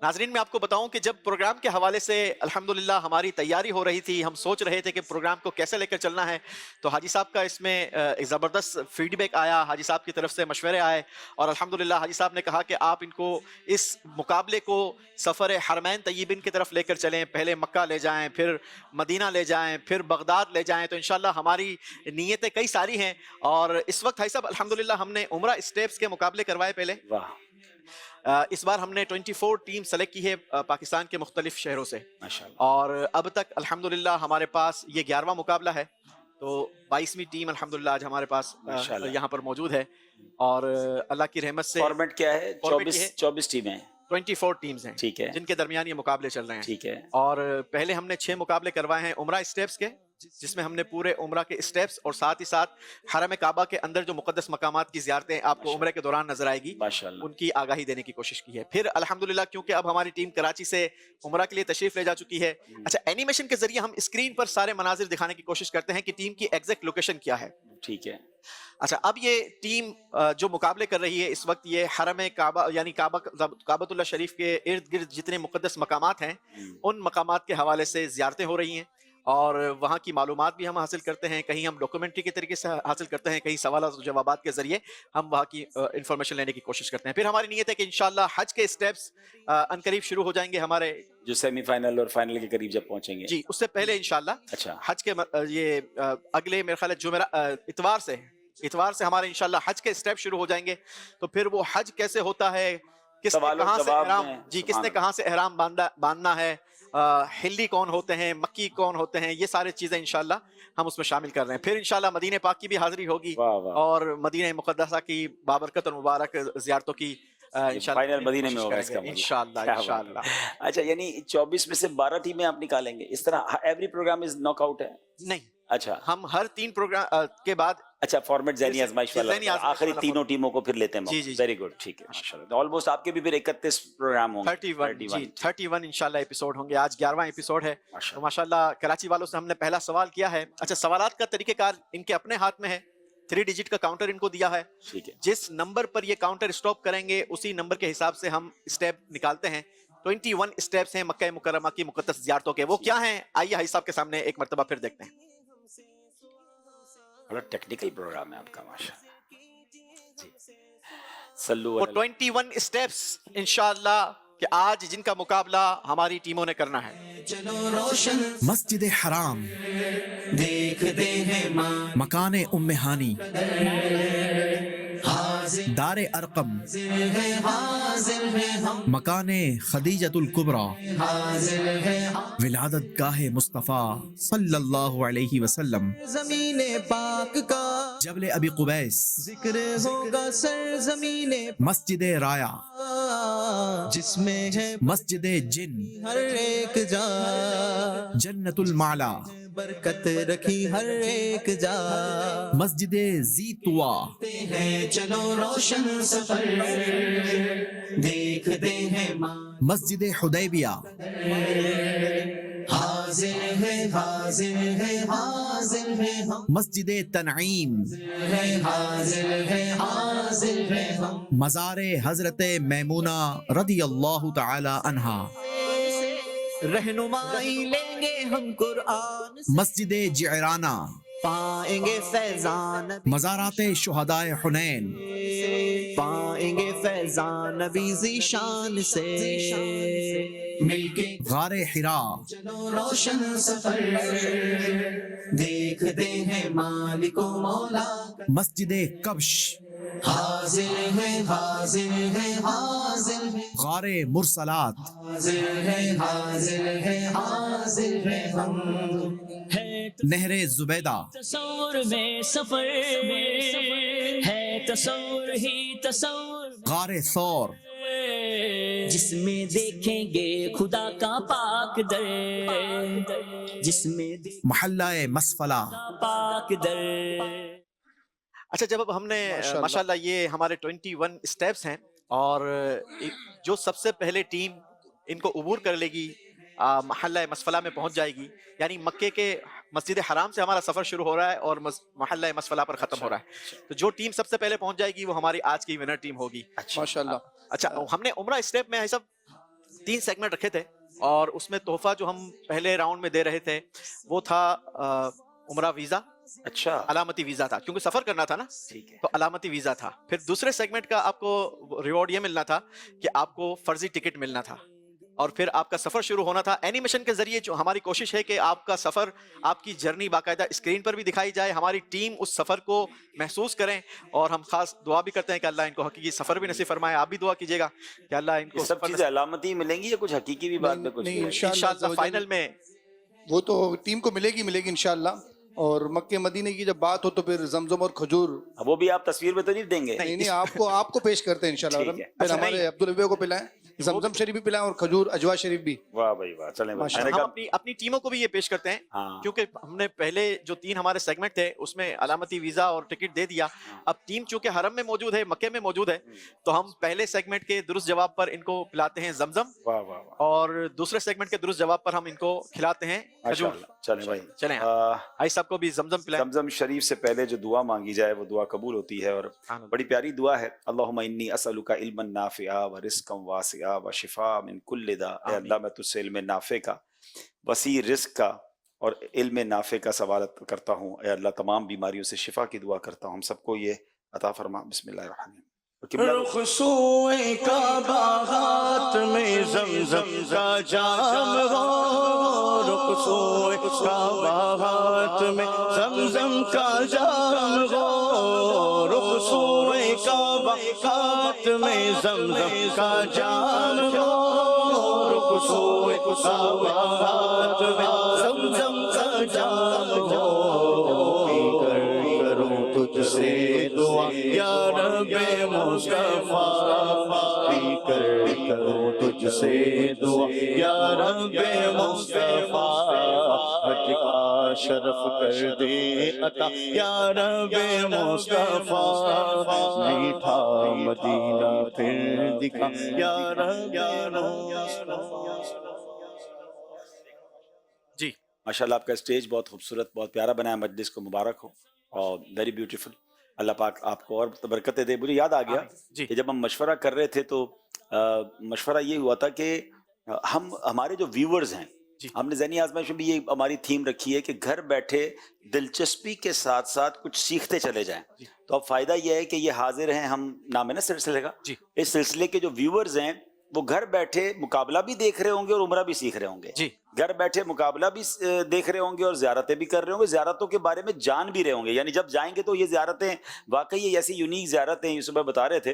Speaker 3: ناظرین میں آپ کو بتاؤں کہ جب پروگرام کے حوالے سے الحمدللہ ہماری تیاری ہو رہی تھی، ہم سوچ رہے تھے کہ پروگرام کو کیسے لے کر چلنا ہے، تو حاجی صاحب کا اس میں ایک زبردست فیڈ بیک آیا، حاجی صاحب کی طرف سے مشورے آئے، اور الحمدللہ حاجی صاحب نے کہا کہ آپ ان کو اس مقابلے کو سفر حرمین طیبین کی طرف لے کر چلیں، پہلے مکہ لے جائیں، پھر مدینہ لے جائیں، پھر بغداد لے جائیں، تو انشاءاللہ ہماری نیتیں کئی ساری ہیں۔ اور اس وقت بھائی صاحب الحمدللہ ہم نے عمرہ اسٹیپس کے مقابلے کروائے پہلے،
Speaker 11: واہ،
Speaker 3: اس بار ہم نے 24 ٹیم سلیکٹ کی ہے پاکستان کے مختلف شہروں سے،
Speaker 11: ماشاءاللہ،
Speaker 3: اور اب تک الحمدللہ ہمارے پاس یہ 11واں مقابلہ ہے، تو 22ویں ٹیم الحمدللہ آج ہمارے پاس یہاں پر موجود ہے، اور اللہ کی رحمت سے
Speaker 11: فارمیٹ کیا ہے؟ 24 ٹیمیں،
Speaker 3: 24 ٹیمز ہیں،
Speaker 11: ٹھیک ہے،
Speaker 3: جن کے درمیان یہ مقابلے چل رہے ہیں،
Speaker 11: ٹھیک ہے،
Speaker 3: اور پہلے ہم نے 6 مقابلے کروائے ہیں عمرہ اسٹیپس کے، جس میں ہم نے پورے عمرہ کے اسٹیپس اور ساتھ ہی ساتھ حرم کعبہ کے اندر جو مقدس مقامات کی زیارتیں آپ کو عمرے کے دوران نظر آئے گی،
Speaker 11: ماشاءاللہ،
Speaker 3: ان کی آگاہی دینے کی کوشش کی ہے۔ پھر الحمدللہ کیونکہ اب ہماری ٹیم کراچی سے عمرہ کے لیے تشریف لے جا چکی ہے، اچھا اینیمیشن کے ذریعے ہم اسکرین پر سارے مناظر دکھانے کی کوشش کرتے ہیں کہ ٹیم کی ایگزیکٹ لوکیشن کیا ہے۔
Speaker 11: ٹھیک ہے،
Speaker 3: اچھا اب یہ ٹیم جو مقابلے کر رہی ہے اس وقت، یہ حرم کعبہ یعنی کعبۃ اللہ شریف کے ارد گرد جتنے مقدس مقامات ہیں ان مقامات کے حوالے سے زیارتیں ہو رہی ہیں، اور وہاں کی معلومات بھی ہم حاصل کرتے ہیں، کہیں ہم ڈاکومنٹری کے طریقے سے حاصل کرتے ہیں، کہیں سوالات و جوابات کے ذریعے ہم وہاں کی انفارمیشن لینے کی کوشش کرتے ہیں۔ پھر ہماری نیت ہے کہ انشاءاللہ حج کے اسٹیپس عنقریب شروع ہو جائیں گے ہمارے،
Speaker 11: جو سیمی فائنل اور فائنل کے قریب جب پہنچیں گے،
Speaker 3: جی اس سے پہلے انشاءاللہ
Speaker 11: اچھا
Speaker 3: حج کے یہ اگلے میرے خیال ہے اتوار سے ہمارے انشاءاللہ حج کے اسٹیپ شروع ہو جائیں گے، تو پھر وہ حج کیسے ہوتا ہے، کس نے کہاں سے احرام، جی کس نے کہاں سے احرام باندھنا ہے، ہلی کون ہوتے ہیں، مکی کون ہوتے ہیں، یہ سارے چیزیں انشاءاللہ ہم اس میں شامل کر رہے ہیں۔ پھر انشاءاللہ مدینہ پاک کی بھی حاضری ہوگی، اور مدینہ مقدسہ کی بابرکت اور مبارک زیارتوں کی
Speaker 11: فائنل مدینے میں ہوگا اس کا
Speaker 3: انشاءاللہ
Speaker 11: کیا بات ہے۔
Speaker 3: انشاءاللہ۔
Speaker 11: اچھا یعنی 24 میں سے 12 ٹیمیں آپ نکالیں گے اس طرح؟ ایوری پروگرام از ناک آؤٹ ہے؟
Speaker 3: نہیں،
Speaker 11: اچھا
Speaker 3: ہم ہر 3 پروگرام کے بعد
Speaker 11: اچھا فارمیٹ ذہنی آزمائش والا
Speaker 3: ذہنی آزمائش
Speaker 11: آخری
Speaker 3: والا
Speaker 11: تینوں ٹیموں کو پھر لیتے ہیں
Speaker 3: جی، جی، جی۔
Speaker 11: ویری گڈ، ٹھیک ہے ماشاءاللہ۔ آلموسٹ آپ کے بھی پھر 31 پروگرام ہوں گے
Speaker 3: 31 جی 31 انشاءاللہ ایپیسوڈ ہوں گے۔ آج 11واں ایپیسوڈ ہے تو
Speaker 11: ماشاءاللہ۔
Speaker 3: ماشاءاللہ کراچی والوں سے ہم نے پہلا سوال کیا ہے۔ اچھا سوالات کا طریقہ کار ان کے اپنے ہاتھ میں ہے، 3 ڈیجٹ کا کاؤنٹر ان کو دیا ہے،
Speaker 11: ٹھیک ہے
Speaker 3: جس نمبر پر یہ کاؤنٹر اسٹاپ کریں گے اسی نمبر کے حساب سے ہم اسٹیپ نکالتے ہیں۔ 21 اسٹیپس ہیں مکہ مکرمہ کی مقدس زیارتوں کے، وہ کیا ہیں آئیے حاج صاحب کے سامنے ایک مرتبہ پھر دیکھتے ہیں۔
Speaker 11: بڑا ٹیکنیکل پروگرام ہے آپ کا ماشاءاللہ جی۔ صلو
Speaker 3: وہ
Speaker 11: علی
Speaker 3: 21 اسٹیپس انشاءاللہ کہ آج جن کا مقابلہ ہماری ٹیموں نے کرنا ہے۔
Speaker 1: مسجد حرام،
Speaker 10: دیکھتے ہیں ماں
Speaker 1: مکان ام ہانی، دار ارقم،
Speaker 10: حاضر ہے ہم
Speaker 1: مکان خدیجۃ الکبریٰ،
Speaker 10: حاضر ہے
Speaker 1: ولادت گاہ مصطفیٰ صلی اللہ علیہ وسلم،
Speaker 10: زمین پاک کا
Speaker 1: جبل ابی قبیس،
Speaker 10: ذکر ہوگا سرزمین
Speaker 1: مسجد رایا،
Speaker 10: جس میں ہے
Speaker 1: مسجد جن،
Speaker 10: ہر ایک جا
Speaker 1: جنت المعلا،
Speaker 10: برکت رکھی ہر ایک جا
Speaker 1: مسجد ذی طوا،
Speaker 10: ہے چلو روشن سفر دیکھتے ہیں ماں
Speaker 1: مسجد حدیبیہ،
Speaker 10: حاضر ہے حاضر ہے حاضر ہے ہم
Speaker 1: مسجد تنعیم،
Speaker 10: ہے حاضر ہے حاضر ہے ہم
Speaker 1: مزار حضرت میمونہ رضی اللہ تعالی عنہا،
Speaker 10: رہنمائی لیں گے ہم قرآن سے
Speaker 1: مسجد جعرانہ،
Speaker 10: پائیں گے فیضان
Speaker 1: مزارات شہدائے حنین،
Speaker 10: پائیں گے فیضان نبی ذیشان سے مل کے
Speaker 1: غار حرا،
Speaker 10: چلو روشن سفر دیکھتے ہیں مالک و مولا
Speaker 1: مسجد کبش،
Speaker 10: حاضر ہے حاضر ہے حاضر ہے
Speaker 1: غار مرسلات،
Speaker 10: حاضر ہے حاضر ہے حاضر ہے ہم
Speaker 2: ہے
Speaker 1: نہر زبیدہ،
Speaker 2: تصور میں سفر ہے، تصور ہی تصور
Speaker 1: غار ثور،
Speaker 2: جس میں دیکھیں گے خدا کا پاک در، جس میں
Speaker 1: محلہ مسفلہ،
Speaker 2: پاک در۔
Speaker 3: اچھا جب ہم نے ماشاءاللہ یہ ہمارے 21 اسٹیپس ہیں اور جو سب سے پہلے ٹیم ان کو عبور کر لے گی محلہ مسفلہ میں پہنچ جائے گی، یعنی مکے کے مسجد حرام سے ہمارا سفر شروع ہو رہا ہے اور محلہ مسفلہ پر ختم ہو رہا ہے، تو جو ٹیم سب سے پہلے پہنچ جائے گی وہ ہماری آج کی ونر ٹیم ہوگی
Speaker 6: ماشاءاللہ۔
Speaker 3: اچھا ہم نے عمرہ اسٹیپ میں سب 3 سیگمنٹ رکھے تھے اور اس میں تحفہ جو ہم پہلے راؤنڈ میں دے رہے تھے وہ تھا عمرہ ویزا،
Speaker 11: اچھا
Speaker 3: علامتی ویزا تھا کیونکہ سفر کرنا تھا نا،
Speaker 11: ٹھیک ہے
Speaker 3: تو علامتی ویزا تھا۔ پھر دوسرے سیگمنٹ کا آپ کو ریوارڈ یہ ملنا تھا کہ آپ کو فرضی ٹکٹ ملنا تھا اور پھر آپ کا سفر شروع ہونا تھا اینیمیشن کے ذریعے۔ جو ہماری کوشش ہے کہ آپ کا سفر، آپ کی جرنی باقاعدہ اسکرین پر بھی دکھائی جائے، ہماری ٹیم اس سفر کو محسوس کریں، اور ہم خاص دعا بھی کرتے ہیں کہ اللہ ان کو حقیقی سفر بھی نصیب فرمائے۔ آپ بھی دعا کیجیے گا کہ اللہ ان
Speaker 11: یہ
Speaker 3: کو
Speaker 11: سب چیزیں علامتی ملیں گی یا کچھ حقیقی بھی بات میں کچھ
Speaker 6: نہیں،
Speaker 3: انشاءاللہ فائنل میں
Speaker 6: وہ تو ٹیم کو ملے گی انشاءاللہ۔ اور مکہ مدینے کی جب بات ہو تو پھر زمزم اور کھجور،
Speaker 11: وہ بھی آپ تصویر میں تو نہیں دیں گے؟
Speaker 6: نہیں آپ کو پیش کرتے ہیں انشاءاللہ۔
Speaker 11: ٹھیک ہے۔
Speaker 6: پھر ہمارے عبدالویہ کو پلائیں، زمزم شریف بھی پلائیں اور کھجور اجوا شریف بھی۔
Speaker 11: واہ بھائی واہ، چلیں
Speaker 3: ہم اپنی ٹیموں کو بھی یہ پیش کرتے ہیں کیونکہ ہم نے پہلے جو 3 ہمارے سیگمنٹ تھے اس میں علامتی ویزا اور ٹکٹ دے دیا۔ اب ٹیم چونکہ حرم میں موجود ہے، مکے میں موجود ہے، تو ہم پہلے سیگمنٹ کے درست جواب پر ان کو پلاتے ہیں زمزم، اور دوسرے سیگمنٹ کے درست جواب پر ہم ان کو کھلاتے ہیں کھجور۔
Speaker 11: چلیں بھائی،
Speaker 3: چلیں بھائی صاحب کو بھی زمزم پلائیں۔
Speaker 11: زمزم شریف سے پہلے جو دعا مانگی جائے وہ دعا قبول ہوتی ہے، اور بڑی پیاری دعا ہے۔ اللہم انی اسألک علما نافعا ورزقا واسعا وشفاء من کل داء۔ اے اللہ میں تجھ سے علم نافع کا، وسیع رزق کا اور علم نافع کا سوال کرتا ہوں۔ اے اللہ تمام بیماریوں سے شفا کی دعا کرتا ہوں، ہم سب کو یہ عطا فرما۔ بسم اللہ الرحمن الرحیم۔
Speaker 10: رخ سوئے کعبہ ہاتھ میں زمزم کا جام ہو، رخ سوئے کعبہ ہاتھ میں زمزم کا جام ہو، رخ سوئے کعبہ ہاتھ میں زمزم کا جام ہو، رخ سوئے کعبہ ہاتھ میں زمزم کا جام ہو، کروں تجھ سے دعا یا رب مصطفیٰ،
Speaker 12: سے دعا یا رب مصطفیٰ حج کا شرف کر دے عطا یا رب مصطفیٰ میٹھا مدینہ پھر دکھا یا رب مصطفیٰ.
Speaker 3: جی
Speaker 11: ماشاءاللہ آپ کا اسٹیج بہت خوبصورت، بہت پیارا بنا ہے، مجلس کو مبارک ہو اور ویری بیوٹیفل. اللہ پاک آپ کو اور برکتیں دے. مجھے یاد آ گیا کہ جب ہم مشورہ کر رہے تھے تو مشورہ یہ ہوا تھا کہ ہمارے جو ویورز ہیں، ہم نے ذہنی آزمائش میں بھی یہ ہماری تھیم رکھی ہے کہ گھر بیٹھے دلچسپی کے ساتھ ساتھ کچھ سیکھتے چلے جائیں. تو اب فائدہ یہ ہے کہ یہ حاضر ہیں، ہم نام ہے نا سلسلے کا، اس سلسلے کے جو ویورز ہیں وہ گھر بیٹھے مقابلہ بھی دیکھ رہے ہوں گے اور عمرہ بھی سیکھ رہے ہوں گے. گھر بیٹھے مقابلہ بھی دیکھ رہے ہوں گے اور زیارتیں بھی کر رہے ہوں گے، زیارتوں کے بارے میں جان بھی رہے ہوں گے. یعنی جب جائیں گے تو یہ زیارتیں واقعی یہ ایسی یونیک زیارتیں، یہ صبح بتا رہے تھے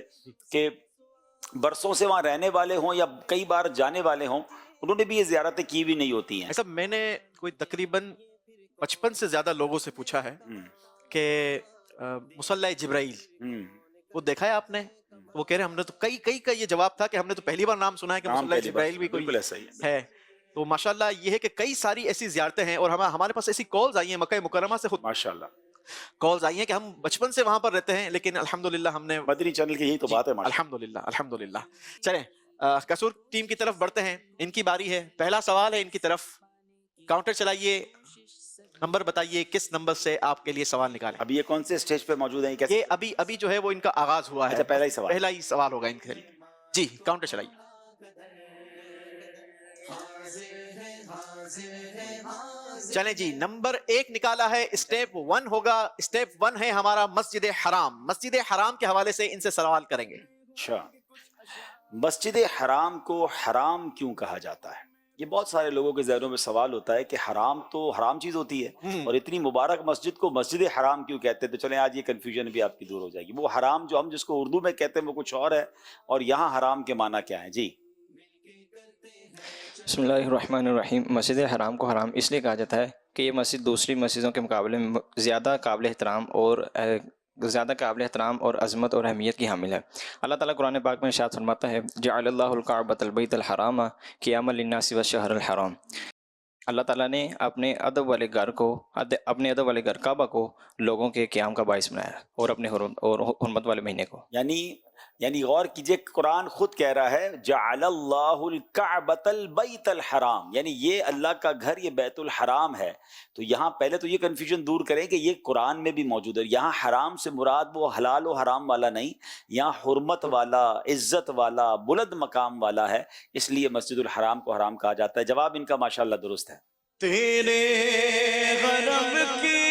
Speaker 11: کہ برسوں سے وہاں رہنے والے ہوں یا کئی بار جانے والے ہوں، انہوں نے بھی یہ زیارتیں کی بھی نہیں ہوتی ہیں.
Speaker 3: ایسا میں نے کوئی تقریباً 55 سے زیادہ لوگوں سے پوچھا ہے کہ مصلی جبرائیل وہ دیکھا ہے آپ نے؟ وہ کہہ رہے ہم نے تو کئی کا یہ جواب تھا کہ ہم نے تو پہلی بار نام سنا ہے کہ مصلی جبرائیل بھی کوئی ہے. تو ماشاءاللہ یہ ہے کہ کئی ساری ایسی زیارتیں ہیں اور ہمارے پاس ایسی کالز آئی ہیں مکہ مکرمہ سے، خود
Speaker 11: ماشاءاللہ
Speaker 3: کالز آئی ہیں کہ ہم بچپن سے وہاں پر رہتے ہیں لیکن الحمدللہ ہم نے
Speaker 11: مدنی چینل کی یہی تو بات ہے.
Speaker 3: الحمدللہ. چلیں قصور ٹیم کی طرف بڑھتے ہیں، ان کی باری ہے. پہلا سوال ہے ان کی طرف، کاؤنٹر چلائیے، نمبر بتائیے کس نمبر سے آپ کے لیے سوال نکالیں.
Speaker 11: ابھی یہ کون سے اسٹیج پہ موجود ہیں؟
Speaker 3: یہ ابھی جو ہے وہ ان کا آغاز ہوا ہے. پہلا ہی سوال ہوگا ان کے لیے. جی کاؤنٹر چلائیے. چلیں جی، نمبر 1 نکالا ہے، اسٹیپ 1 ہوگا. اسٹیپ 1 ہے ہمارا مسجد حرام. مسجد حرام کے حوالے سے ان سے سوال کریں گے.
Speaker 11: اچھا، مسجد حرام کو حرام کیوں کہا جاتا ہے؟ یہ بہت سارے لوگوں کے ذہنوں میں سوال ہوتا ہے کہ حرام تو حرام چیز ہوتی ہے اور اتنی مبارک مسجد کو مسجد حرام کیوں کہتے ہیں. تو چلیں آج یہ کنفیوژن بھی آپ کی دور ہو جائے گی. وہ حرام جو ہم جس کو اردو میں کہتے ہیں وہ کچھ اور ہے، اور یہاں حرام کے معنی کیا ہیں؟ جی
Speaker 7: بسم اللہ الرحمن الرحیم. مسجد حرام کو حرام اس لیے کہا جاتا ہے کہ یہ مسجد دوسری مسجدوں کے مقابلے میں زیادہ قابل احترام اور عظمت اور اہمیت کی حامل ہے. اللہ تعالیٰ قرآن پاک میں ارشاد فرماتا ہے جعل اللہ الکعبۃ البیت الحرام قیاما للناس والشہر الحرام. اللہ تعالیٰ نے اپنے ادب والے گھر کعبہ کو لوگوں کے قیام کا باعث بنایا اور اپنے حرمت والے مہینے کو.
Speaker 11: یعنی غور کیجئے، قرآن خود کہہ رہا ہے جعل اللہ الکعبۃ البیت الحرام، یعنی یہ اللہ کا گھر، یہ بیت الحرام ہے. تو یہاں پہلے تو یہ کنفیوژن دور کریں کہ یہ قرآن میں بھی موجود ہے. یہاں حرام سے مراد وہ حلال و حرام والا نہیں، یہاں حرمت والا، عزت والا، بلند مقام والا ہے، اس لیے مسجد الحرام کو حرام کہا جاتا ہے. جواب ان کا ماشاءاللہ درست ہے.
Speaker 12: تیرے غرب کی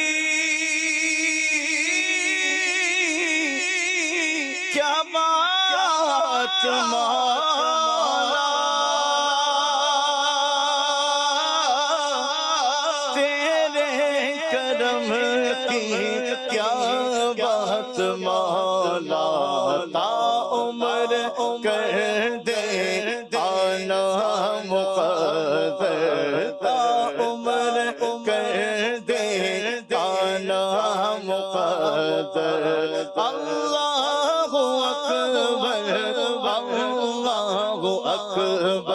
Speaker 12: کیا بات مولا، تیرے کرم کی کیا بات مولا، تا عمر کر دے آنا مقدر، تا عمر کر دے آنا مقدر. اللہ اکبر، اللہ اکبر، اللہ اکبر.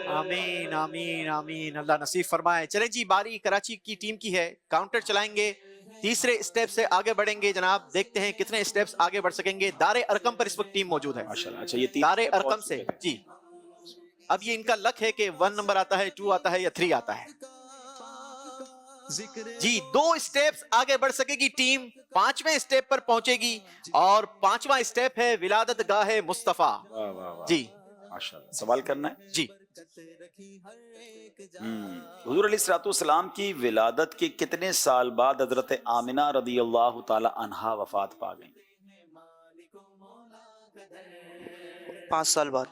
Speaker 3: آمین آمین آمین، اللہ نصیب فرمائے. چلیں جی، باری کراچی کی ٹیم کی ہے. کاؤنٹر چلائیں گے، تیسرے اسٹیپ سے آگے بڑھیں گے. جناب دیکھتے ہیں کتنے اسٹیپس آگے بڑھ سکیں گے. دار ارقم پر اس وقت ٹیم موجود ہے.
Speaker 11: اچھا، یہ
Speaker 3: دار ارقم سے جی. اب یہ ان کا لک ہے کہ 1 نمبر آتا ہے، 2 آتا ہے یا 3 آتا ہے. جی 2 اسٹیپس آگے بڑھ سکے گی ٹیم، 5ویں اسٹیپ پر پہنچے گی اور 5واں اسٹیپ ہے ولادت گاہ مصطفیٰ. جی
Speaker 11: ماشاءاللہ، سوال کرنا ہے
Speaker 3: جی.
Speaker 11: حضور علیہ الصلوۃ والسلام کی ولادت کے کتنے سال بعد حضرت آمنہ رضی اللہ تعالی عنہا وفات پا گئیں؟
Speaker 5: 5 سال بعد.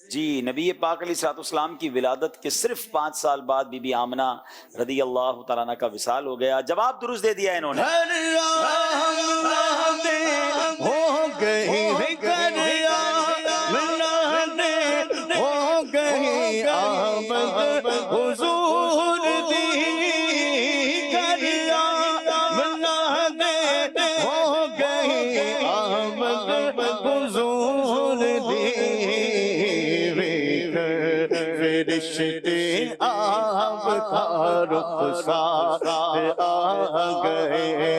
Speaker 11: جی، نبی پاک علیہ الصلوۃ والسلام کی ولادت کے صرف 5 سال بعد بی بی آمنہ رضی اللہ تعالیٰ عنہ کا وصال ہو گیا. جواب درست دے دیا انہوں نے.
Speaker 12: حضور دی کریا منا دے فرشتے آپ کا رخسار آ گئے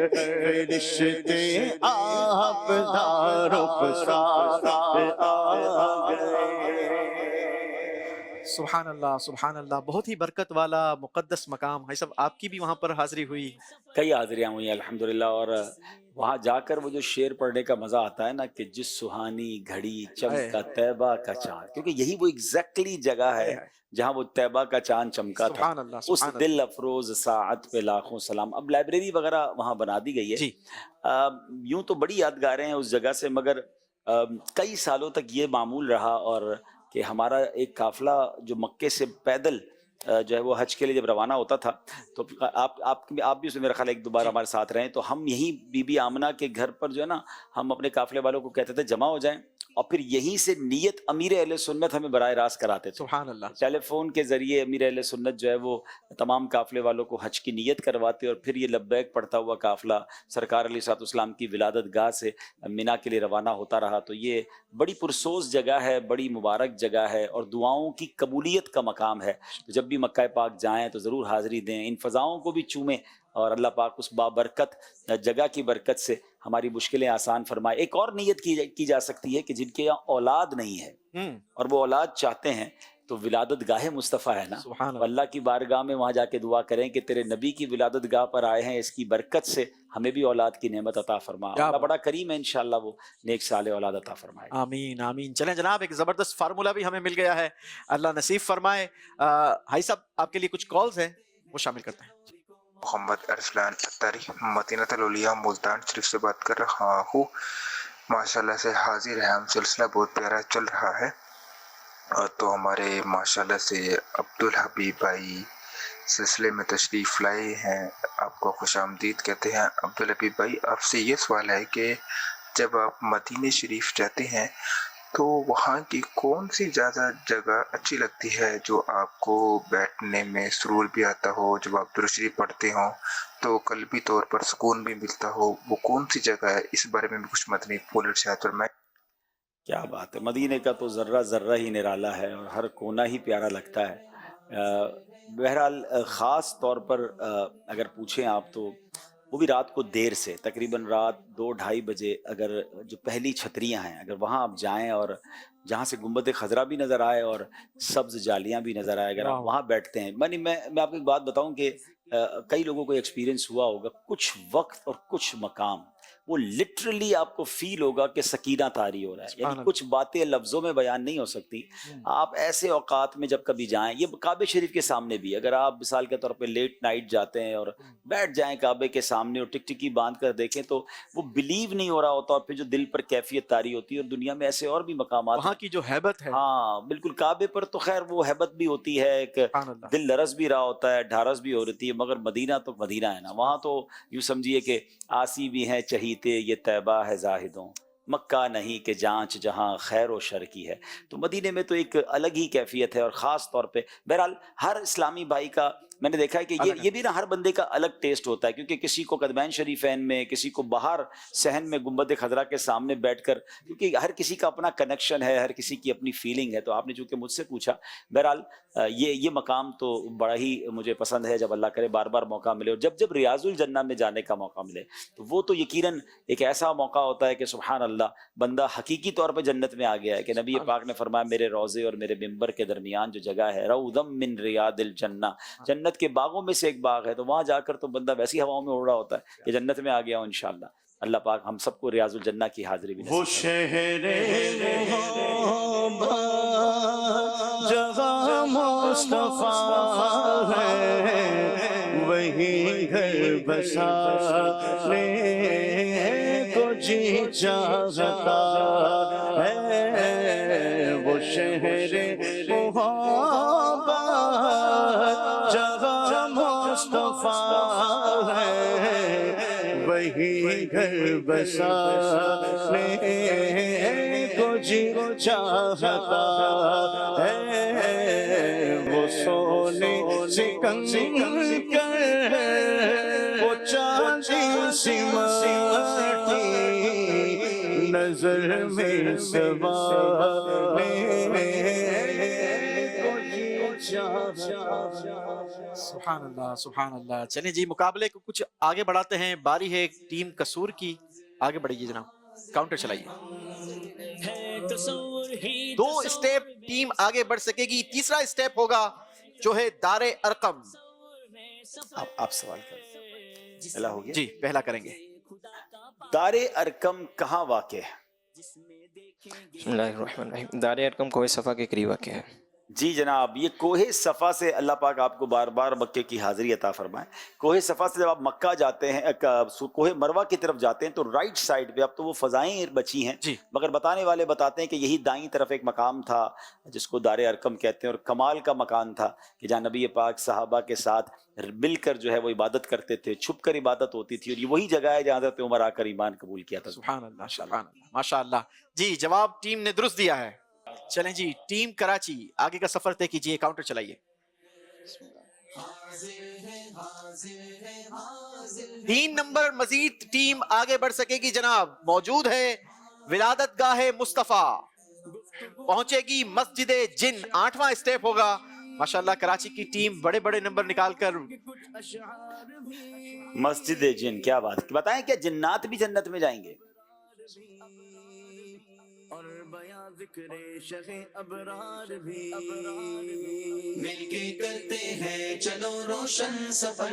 Speaker 12: فرشتے آپ کا رخسار آ گئے.
Speaker 3: سبحان اللہ, بہت ہی برکت والا مقدس مقام. بھائی صاحب آپ کی بھی وہاں پر حاضری ہوئی؟
Speaker 11: کئی حاضریاں ہوئی ہیں الحمدللہ, اور وہاں جا کر وہ جو شعر پڑھنے کا مزہ آتا ہے نا کہ جس سہانی گھڑی چمکا طیبہ کا چاند, کیونکہ یہی وہ ایگزیکٹلی جگہ ہے جہاں وہ طیبہ کا چاند چمکا تھا. اس دل افروز ساعت پہ لاکھوں سلام. اب لائبریری وغیرہ وہاں بنا دی گئی ہے. یوں تو بڑی یادگاریں ہیں اس جگہ سے, مگر کئی سالوں تک یہ معمول رہا, اور کہ ہمارا ایک قافلہ جو مکے سے پیدل جو ہے وہ حج کے لیے جب روانہ ہوتا تھا, تو آپ بھی اس میں میرا خیال ایک دوبارہ ہمارے ساتھ رہیں, تو ہم یہیں بی بی آمنہ کے گھر پر جو ہے نا, ہم اپنے قافلے والوں کو کہتے تھے جمع ہو جائیں, اور پھر یہیں سے نیت امیر اہل سنت ہمیں براہ راست کراتے تھے.
Speaker 3: سبحان اللہ.
Speaker 11: ٹیلی فون کے ذریعے امیر اہل سنت جو ہے وہ تمام قافلے والوں کو حج کی نیت کرواتے, اور پھر یہ لبیک پڑھتا ہوا قافلہ سرکار علیہ الصلوۃ والسلام کی ولادت گاہ سے مینا کے لیے روانہ ہوتا رہا. تو یہ بڑی پرسوز جگہ ہے, بڑی مبارک جگہ ہے, اور دعاؤں کی قبولیت کا مقام ہے. جب بھی مکہ پاک جائیں تو ضرور حاضری دیں, ان فضاؤں کو بھی چومیں, اور اللہ پاک اس بابرکت جگہ کی برکت سے ہماری مشکلیں آسان فرمائے. ایک اور نیت کی جا سکتی ہے کہ جن کے یہاں اولاد نہیں ہے اور وہ اولاد چاہتے ہیں, تو ولادت گاہ مصطفیٰ ہے نا, اللہ کی بارگاہ میں وہاں جا کے دعا کریں کہ تیرے نبی کی ولادت گاہ پر آئے ہیں, اس کی برکت سے ہمیں بھی اولاد کی نعمت عطا فرما. اللہ بڑا کریم ہے, انشاءاللہ وہ نیک صالح اولاد عطا فرمائے.
Speaker 3: آمین آمین. چلیں جناب, ایک زبردست فارمولہ بھی ہمیں مل گیا ہے, اللہ نصیب فرمائے. بھائی صاحب آپ کے لیے کچھ کالز ہیں, وہ شامل کرتے ہیں.
Speaker 13: محمد ارسلان اتاری مدینہ الاولیاء ملتان شریف سے بات کر رہا ہوں. ماشاءاللہ سے حاضر ہے, ہم سلسلہ بہت پیارا چل رہا ہے. تو ہمارے ماشاءاللہ سے عبدالحبیب بھائی سلسلے میں تشریف لائے ہیں, آپ کو خوش آمدید کہتے ہیں. عبدالحبیب بھائی, آپ سے یہ سوال ہے کہ جب آپ مدینہ شریف جاتے ہیں تو وہاں کی کون سی زیادہ جگہ اچھی لگتی ہے جو آپ کو بیٹھنے میں سرور بھی آتا ہو, جب آپ درود شریف پڑھتے ہوں تو قلبی طور پر سکون بھی ملتا ہو, وہ کون سی جگہ ہے؟ اس بارے میں بھی کچھ مدنی پھول ارشاد فرمائیں.
Speaker 11: کیا بات ہے, مدینے کا تو ذرہ ذرہ ہی نرالا ہے, اور ہر کونا ہی پیارا لگتا ہے. بہرحال خاص طور پر اگر پوچھیں آپ تو وہ بھی رات کو دیر سے, تقریباً رات 2-2:30 بجے, اگر جو پہلی چھتریاں ہیں اگر وہاں آپ جائیں, اور جہاں سے گنبد خضرا بھی نظر آئے اور سبز جالیاں بھی نظر آئے, اگر آپ وہاں بیٹھتے ہیں. میں آپ کو ایک بات بتاؤں کہ کئی لوگوں کو ایکسپیرینس ہوا ہوگا, کچھ وقت اور کچھ مقام وہ لٹرلی آپ کو فیل ہوگا کہ سکینہ طاری ہو رہا ہے, یعنی کچھ باتیں لفظوں میں بیان نہیں ہو سکتی. آپ ایسے اوقات میں جب کبھی جائیں, یہ کعبے شریف کے سامنے بھی, اگر آپ مثال کے طور پہ لیٹ نائٹ جاتے ہیں اور بیٹھ جائیں کعبے کے سامنے اور ٹکٹکی باندھ کر دیکھیں, تو وہ بلیو نہیں ہو رہا ہوتا, اور پھر جو دل پر کیفیت طاری ہوتی ہے. اور دنیا میں ایسے اور بھی مقامات
Speaker 3: وہاں کی جو ہیبت ہے,
Speaker 11: ہاں بالکل, کعبے پر تو خیر وہ ہیبت بھی ہوتی ہے, ایک دل لرز بھی رہا ہوتا ہے, ڈھارس بھی ہو رہتی ہے, مگر مدینہ تو مدینہ ہے نا, وہاں تو یوں سمجھیے کہ آسی بھی ہیں چہیتے یہ طیبہ ہے زاہدوں, مکہ نہیں کہ جانچ جہاں خیر و شر کی ہے. تو مدینے میں تو ایک الگ ہی کیفیت ہے, اور خاص طور پہ بہرحال ہر اسلامی بھائی کا میں نے دیکھا ہے کہ یہ بھی نا ہر بندے کا الگ ٹیسٹ ہوتا ہے, کیونکہ کسی کو قدمین شریفین میں, کسی کو باہر صحن میں گنبد خضرا کے سامنے بیٹھ کر, کیونکہ ہر کسی کا اپنا کنیکشن ہے, ہر کسی کی اپنی فیلنگ ہے. تو آپ نے چونکہ مجھ سے پوچھا, بہرحال یہ مقام تو بڑا ہی مجھے پسند ہے. جب اللہ کرے بار بار موقع ملے, اور جب ریاض الجنہ میں جانے کا موقع ملے, تو وہ تو یقیناً ایک ایسا موقع ہوتا ہے کہ سبحان اللہ, بندہ حقیقی طور پہ جنت میں آ گیا ہے. کہ نبی پاک نے فرمایا میرے روضے اور میرے ممبر کے درمیان جو جگہ ہے, روضم من ریاض الجنہ, جنت کے باغوں میں سے ایک باغ ہے. تو وہاں جا کر تو بندہ ویسی ہواؤں میں اڑ رہا ہوتا ہے کہ جنت میں آ گیا ہوں انشاءاللہ. اللہ پاک ہم سب کو ریاض الجنہ کی حاضری بھی
Speaker 12: وہ شہر محبت جہاں مصطفیٰ ہے, وہی گھر بسانے کو جی چاہتا ہے. وہ شہر محبت جہاں مصطفیٰ ہے, وہی گھر بسانے کو جی چاہتا ہے. وہ سونے سے کنگن کر, وہ چاندی سی مٹی نظر میں سوارنے
Speaker 3: سبحان اللہ سبحان اللہ. چلیں جی مقابلے کو کچھ آگے بڑھاتے ہیں. باری ہے ٹیم قصور کی. آگے بڑھیے جناب, کاؤنٹر چلائیے. 2 اسٹیپ ٹیم آگے بڑھ سکے گی. تیسرا اسٹیپ ہوگا جو ہے دار ارقم.
Speaker 11: آپ سوال کریں. پہلا ہو گیا
Speaker 3: جی پہلا کریں گے.
Speaker 11: دار ارقم کہاں واقع ہے؟
Speaker 7: بسم اللہ الرحمن الرحیم. دار ارقم کوہ صفا کے قریب واقع ہے.
Speaker 11: جی جناب, یہ کوہ صفا سے اللہ پاک آپ کو بار بار مکے کی حاضری عطا فرمائے. کوہ صفا سے جب آپ مکہ جاتے ہیں, کوہ مروہ کی طرف جاتے ہیں, تو رائٹ سائڈ پہ اب تو وہ فضائیں بچی ہیں
Speaker 3: جی,
Speaker 11: مگر بتانے والے بتاتے ہیں کہ یہی دائیں طرف ایک مقام تھا جس کو دار ارقم کہتے ہیں, اور کمال کا مکان تھا کہ جہاں نبی پاک صحابہ کے ساتھ مل کر جو ہے وہ عبادت کرتے تھے, چھپ کر عبادت ہوتی تھی, اور یہ وہی جگہ ہے جہاں حضرت عمر آ کر ایمان قبول کیا تھا.
Speaker 3: سبحان اللہ سبحان اللہ ماشاء اللہ. جی جواب ٹیم نے درست دیا ہے. چلیں جی ٹیم کراچی آگے کا سفر طے کیجئے. کاؤنٹر چلائیے. 3 نمبر مزید ٹیم آگے بڑھ سکے گی جناب. موجود ہے ولادت گاہ مصطفیٰ, پہنچے گی مسجد جن. 8واں اسٹیپ ہوگا. ماشاءاللہ کراچی کی ٹیم بڑے بڑے نمبر نکال کر.
Speaker 11: مسجد جن, کیا بات. بتائیں کیا جنات بھی جنت میں جائیں گے؟
Speaker 10: اور بیاں ذکر شہ ابرار بھی مل کے کرتے ہیں چلو روشن سفر.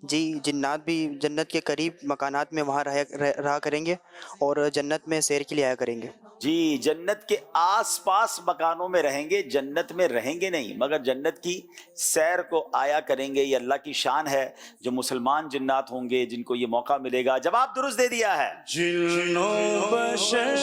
Speaker 5: جی جنات بھی جنت کے قریب مکانات میں وہاں رہا کریں گے اور جنت میں سیر کے لیے آیا کریں گے.
Speaker 11: جی جنت کے آس پاس مکانوں میں رہیں گے, جنت میں رہیں گے نہیں, مگر جنت کی سیر کو آیا کریں گے. یہ اللہ کی شان ہے جو مسلمان جنات ہوں گے جن کو یہ موقع ملے گا. جواب درست دے دیا ہے.
Speaker 12: جن و بشر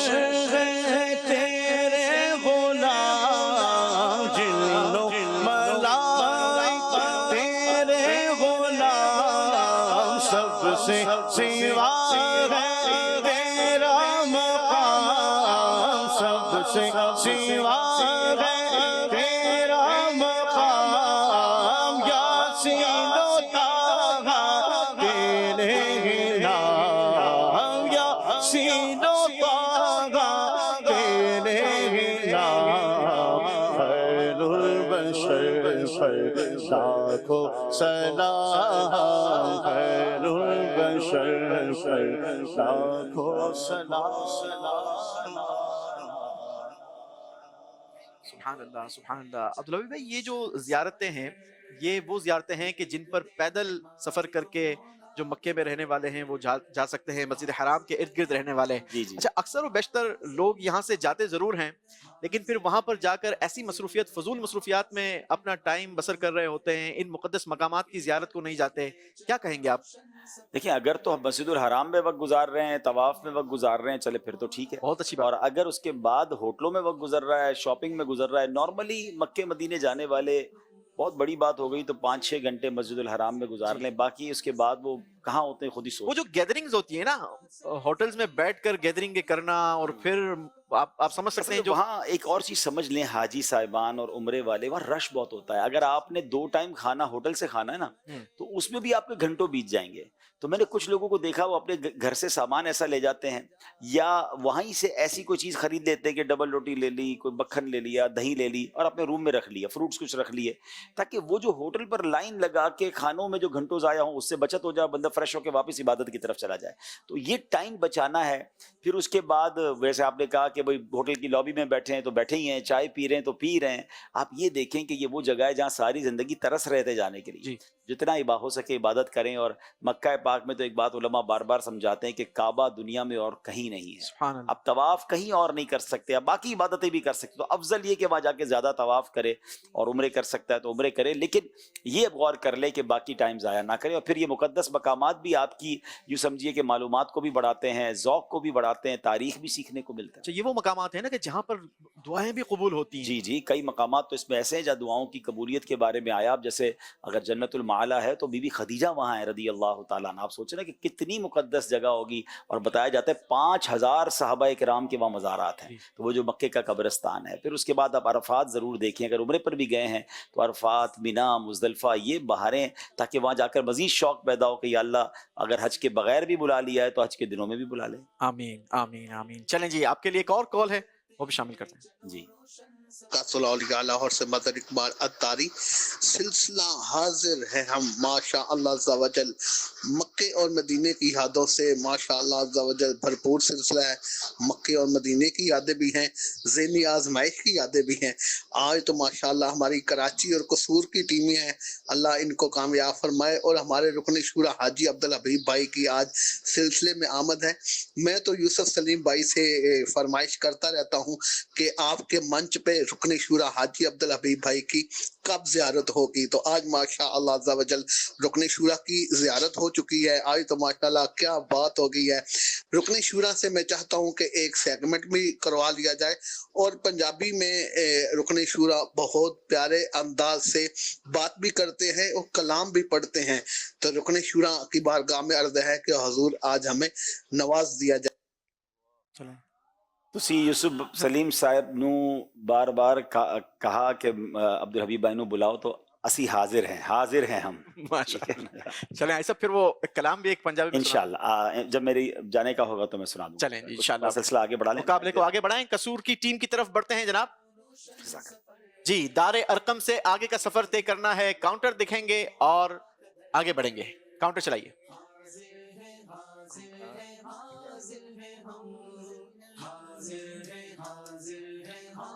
Speaker 12: ہے تیرے غلام, جن و ملائکہ تیرے غلام, سب سے سوا ہے تیرا مقام, سب سے سوا ہے تیرا مقام. یاسین و طٰہٰ تیرے نام, یاسین و طٰہٰ تیرے نام. خیر البشر پر لاکھوں سلام, خیر البشر پر لاکھوں سلام.
Speaker 3: سبحان اللہ سبحان اللہ. عبدالحبیب بھائی یہ جو زیارتیں ہیں یہ وہ زیارتیں ہیں کہ جن پر پیدل سفر کر کے جو مکے میں رہنے والے ہیں وہ جا سکتے ہیں, مسجد حرام کے ارد گرد رہنے والے. اچھا اکثر و بیشتر لوگ یہاں سے جاتے ضرور ہیں لیکن پھر وہاں پر جا کر ایسی مصروفیت فضول مصروفیات میں اپنا ٹائم بسر کر رہے ہوتے ہیں, ان مقدس مقامات کی زیارت کو نہیں جاتے. کیا کہیں گے آپ؟
Speaker 11: دیکھیں اگر تو مسجد الحرام میں وقت گزار رہے ہیں, طواف میں وقت گزار رہے ہیں, چلے پھر تو ٹھیک ہے,
Speaker 3: بہت اچھی بات.
Speaker 11: اور اگر اس کے بعد ہوٹلوں میں وقت گزر رہا ہے, شاپنگ میں گزر رہا ہے, نارملی مکے مدینے جانے والے بہت بڑی بات ہو گئی تو 5-6 گھنٹے مسجد الحرام میں گزار لیں, باقی اس کے بعد وہ کہاں ہوتے ہیں خود ہی سوچ.
Speaker 3: وہ جو گیدرنگز ہوتی ہیں نا ہوٹلز میں بیٹھ کر گیدرنگ کرنا, اور پھر آپ سمجھ سکتے ہیں جو
Speaker 11: وہاں ایک اور چیز سمجھ لیں, حاجی صاحبان اور عمرے والے وہاں رش بہت ہوتا ہے. اگر آپ نے 2 ٹائم کھانا ہوٹل سے کھانا ہے نا تو اس میں بھی آپ کے گھنٹوں بیت جائیں گے. تو میں نے کچھ لوگوں کو دیکھا وہ اپنے گھر سے سامان ایسا لے جاتے ہیں یا وہیں سے ایسی کوئی چیز خرید لیتے ہیں کہ ڈبل روٹی لے لی, کوئی مکھن لے لیا, دہی لے لی اور اپنے روم میں رکھ لیا, فروٹس کچھ رکھ لیے, تاکہ وہ جو ہوٹل پر لائن لگا کے کھانوں میں جو گھنٹوں ضائع ہوں اس سے بچت ہو جائے, بندہ فریش ہو کے واپس عبادت کی طرف چلا جائے. تو یہ ٹائم بچانا ہے. پھر اس کے بعد ویسے آپ نے کہا کہ بھائی ہوٹل کی لابی میں بیٹھے ہیں تو بیٹھے ہی ہیں, چائے پی رہے ہیں تو پی رہے ہیں. آپ یہ دیکھیں کہ یہ وہ جگہ ہے جہاں ساری زندگی ترس رہے تھے جانے کے لیے. جتنا ہو سکے عبادت کریں. اور مکہ پاک میں تو ایک بات علماء بار بار سمجھاتے ہیں کہ کعبہ دنیا میں اور کہیں نہیں ہے. اب طواف کہیں اور نہیں کر سکتے, اب باقی عبادتیں بھی کر سکتے, تو افضل یہ کہ وہاں جا کے زیادہ طواف کرے, اور عمرے کر سکتا ہے تو عمرے کرے, لیکن یہ غور کر لے کہ باقی ٹائم ضائع نہ کرے. اور پھر یہ مقدس مقامات بھی آپ کی یوں سمجھیے کہ معلومات کو بھی بڑھاتے ہیں, ذوق کو بھی بڑھاتے ہیں, تاریخ بھی سیکھنے کو ملتا ہے.
Speaker 3: یہ وہ مقامات ہیں نا کہ جہاں پر دعائیں بھی قبول ہوتی ہیں.
Speaker 11: جی جی، کئی مقامات تو اس میں ایسے ہیں جہاں دعاؤں کی قبولیت کے بارے میں آیا. اب جیسے اگر جنت المعلا ہے تو بی بی خدیجہ وہاں ہے رضی اللہ تعالیٰ عنہ. آپ سوچیں نا کہ کتنی مقدس جگہ ہوگی. اور بتایا جاتا ہے 5000 صحابہ کرام کے وہاں مزارات ہیں. تو وہ جو مکے کا قبرستان ہے. پھر اس کے بعد آپ عرفات ضرور دیکھیں. اگر عمرے پر بھی گئے ہیں تو عرفات، مینا، مزدلفہ یہ بہاریں، تاکہ وہاں جا کر مزید شوق پیدا ہو کہ یا اللہ اگر حج کے بغیر بھی بلا لیا ہے تو حج کے دنوں میں بھی بلا لیں.
Speaker 3: آمین آمین آمین. چلیں جی، آپ کے لیے ایک اور کال ہے، وہ بھی شامل کرتے ہیں.
Speaker 11: جی.
Speaker 14: قاصل اولیاء لاہور سے مظہر اقبال اتاری. سلسلہ حاضر ہے ہم ماشاء اللہ عز و جل. مکے اور مدینے کی یادوں سے ماشاء اللہ عز و جل بھرپور سلسلہ ہے. مکے اور مدینے کی یادیں بھی ہیں، ذہنی آزمائش کی یادیں بھی ہیں. آج تو ماشاء اللہ ہماری کراچی اور قصور کی ٹیمیں ہیں، اللہ ان کو کامیاب فرمائے. اور ہمارے رکن شورا حاجی عبدالحبیب بھائی کی آج سلسلے میں آمد ہے. میں تو یوسف سلیم بھائی سے فرمائش کرتا رہتا ہوں کہ آپ کے منچ پہ رکن شورا حاجی عبدالحبیب بھائی کی کب زیارت ہوگی. تو آج ماشاء اللہ عز و جل رکن شورا کی زیارت ہو چکی ہے. آج تو ماشاء اللہ کیا بات ہو گئی ہے. رکن شورا سے میں چاہتا ہوں کہ ایک سیگمنٹ بھی کروا لیا جائے. اور پنجابی میں رکن شورا بہت پیارے انداز سے بات بھی کرتے ہیں اور کلام بھی پڑھتے ہیں. تو رکن شورا کی بارگاہ میں عرض ہے کہ حضور آج ہمیں نواز دیا جائے.
Speaker 11: تسی یوسف سلیم صاحب نو بار بار کہا کہ عبدالحبیب بھائی نو بلاؤ، تو اسی حاضر ہیں ہم.
Speaker 3: چلیں ایسا پھر وہ کلام بھی ایک پنجابی میں
Speaker 11: انشاءاللہ جب میری جانے کا ہوگا تو میں سنا دوں.
Speaker 3: چلیں انشاءاللہ
Speaker 11: سلسلہ آگے بڑھا لیں،
Speaker 3: مقابلے کو آگے بڑھائیں. قصور کی ٹیم کی طرف بڑھتے ہیں جناب. جی، دار ارقم سے آگے کا سفر طے کرنا ہے. کاؤنٹر دکھیں گے اور آگے بڑھیں گے. کاؤنٹر چلائیے.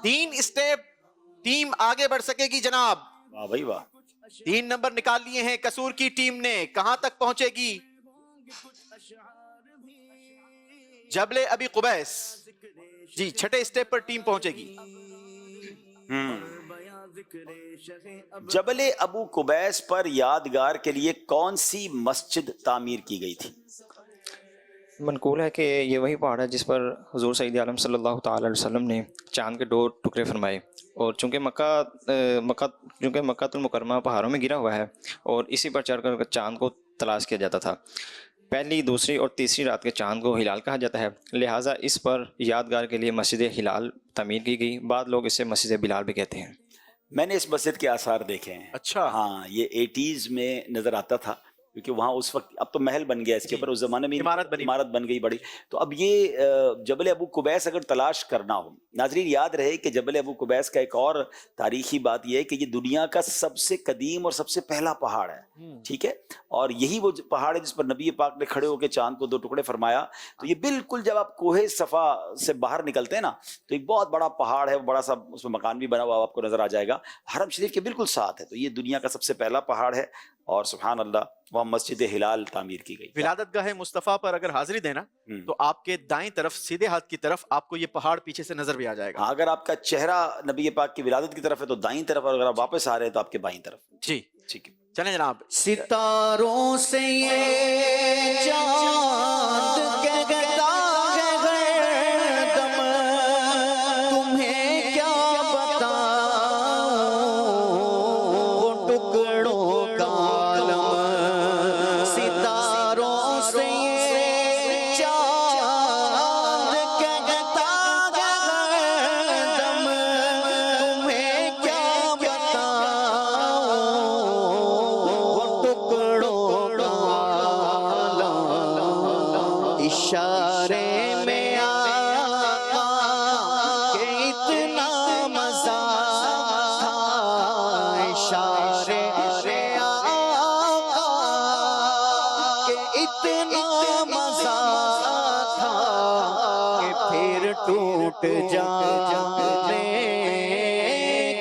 Speaker 3: تین اسٹیپ ٹیم آگے بڑھ سکے گی جناب.
Speaker 11: واہ بھائی واہ.
Speaker 3: 3 نمبر نکال لیے ہیں قصور کی ٹیم نے. کہاں تک پہنچے گی؟ جبل ابی قبیس. جی، چھٹے اسٹیپ پر ٹیم پہنچے گی.
Speaker 11: جبل ابو قبیس پر یادگار کے لیے کون سی مسجد تعمیر کی گئی تھی؟
Speaker 7: منقول ہے کہ یہ وہی پہاڑ ہے جس پر حضور سید عالم صلی اللہ تعالی علیہ وسلم نے چاند کے 2 ٹکڑے فرمائے. اور چونکہ مکہ المکرمہ پہاڑوں میں گرا ہوا ہے اور اسی پر چڑھ کر چاند کو تلاش کیا جاتا تھا. پہلی، دوسری اور تیسری رات کے چاند کو ہلال کہا جاتا ہے، لہٰذا اس پر یادگار کے لیے مسجد ہلال تعمیر کی گئی. بعض لوگ اسے مسجد بلال بھی کہتے ہیں.
Speaker 11: میں نے اس مسجد کے آثار دیکھے ہیں.
Speaker 3: اچھا.
Speaker 11: ہاں، یہ 80s میں نظر آتا تھا کیونکہ وہاں اس وقت، اب تو محل بن گیا اس کے اوپر، اس زمانے میں عمارت بن گئی بڑی. تو اب یہ جبل ابو قبیس اگر تلاش کرنا ہو، ناظرین یاد رہے کہ جبل ابو قبیس کا ایک اور تاریخی بات یہ ہے کہ یہ دنیا کا سب سے قدیم اور سب سے پہلا پہاڑ ہے. ٹھیک ہے، اور یہی وہ پہاڑ ہے جس پر نبی پاک نے کھڑے ہو کے چاند کو 2 ٹکڑے فرمایا. تو یہ بالکل جب آپ کوہ صفا سے باہر نکلتے ہیں نا تو ایک بہت بڑا پہاڑ ہے، بڑا سا اس میں مکان بھی بنا ہوا آپ کو نظر آ جائے گا، حرم شریف کے بالکل ساتھ ہے. تو یہ دنیا کا سب سے پہلا پہاڑ ہے اور سبحان اللہ وہاں مسجد ہلال تعمیر کی گئی.
Speaker 3: ولادت گاہ مصطفیٰ پر اگر حاضری دینا تو آپ کے دائیں طرف سیدھے ہاتھ کی طرف آپ کو یہ پہاڑ پیچھے سے نظر بھی آ جائے گا.
Speaker 11: اگر آپ کا چہرہ نبی پاک کی ولادت کی طرف ہے تو دائیں طرف، اور اگر آپ واپس آ رہے ہیں تو آپ کے بائیں طرف.
Speaker 3: جی
Speaker 11: ٹھیک ہے،
Speaker 3: چلیں جناب.
Speaker 10: ستاروں سے یہ چاند کہتا ہے ہردم، تمہیں کیا بتاؤں ٹکڑوں کا عالم. ستاروں سے یہ چاند کہتا ہے ہردم، تمہیں کیا بتاؤں ٹکڑوں کا عالم. اشارے میں آقا کہ اتنا مزہ تھا، اشارے میں آقا کہ اتنا مزہ تھا کہ پھر ٹوٹ جانے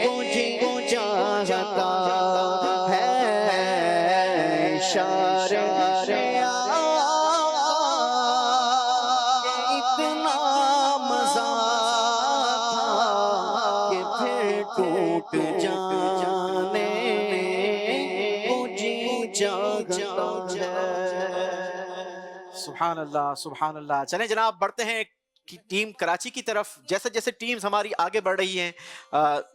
Speaker 10: کو چاہتا ہے. اشارے میں آقا کہ اتنا مزہ تھا کہ پھر ٹوٹ جانے کو چاہتا ہے.
Speaker 3: سبحان اللہ سبحان اللہ. چلیں جناب بڑھتے ہیں ٹیم کراچی کی طرف جیسے جیسے ٹیمز ہماری آگے بڑھ رہی ہیں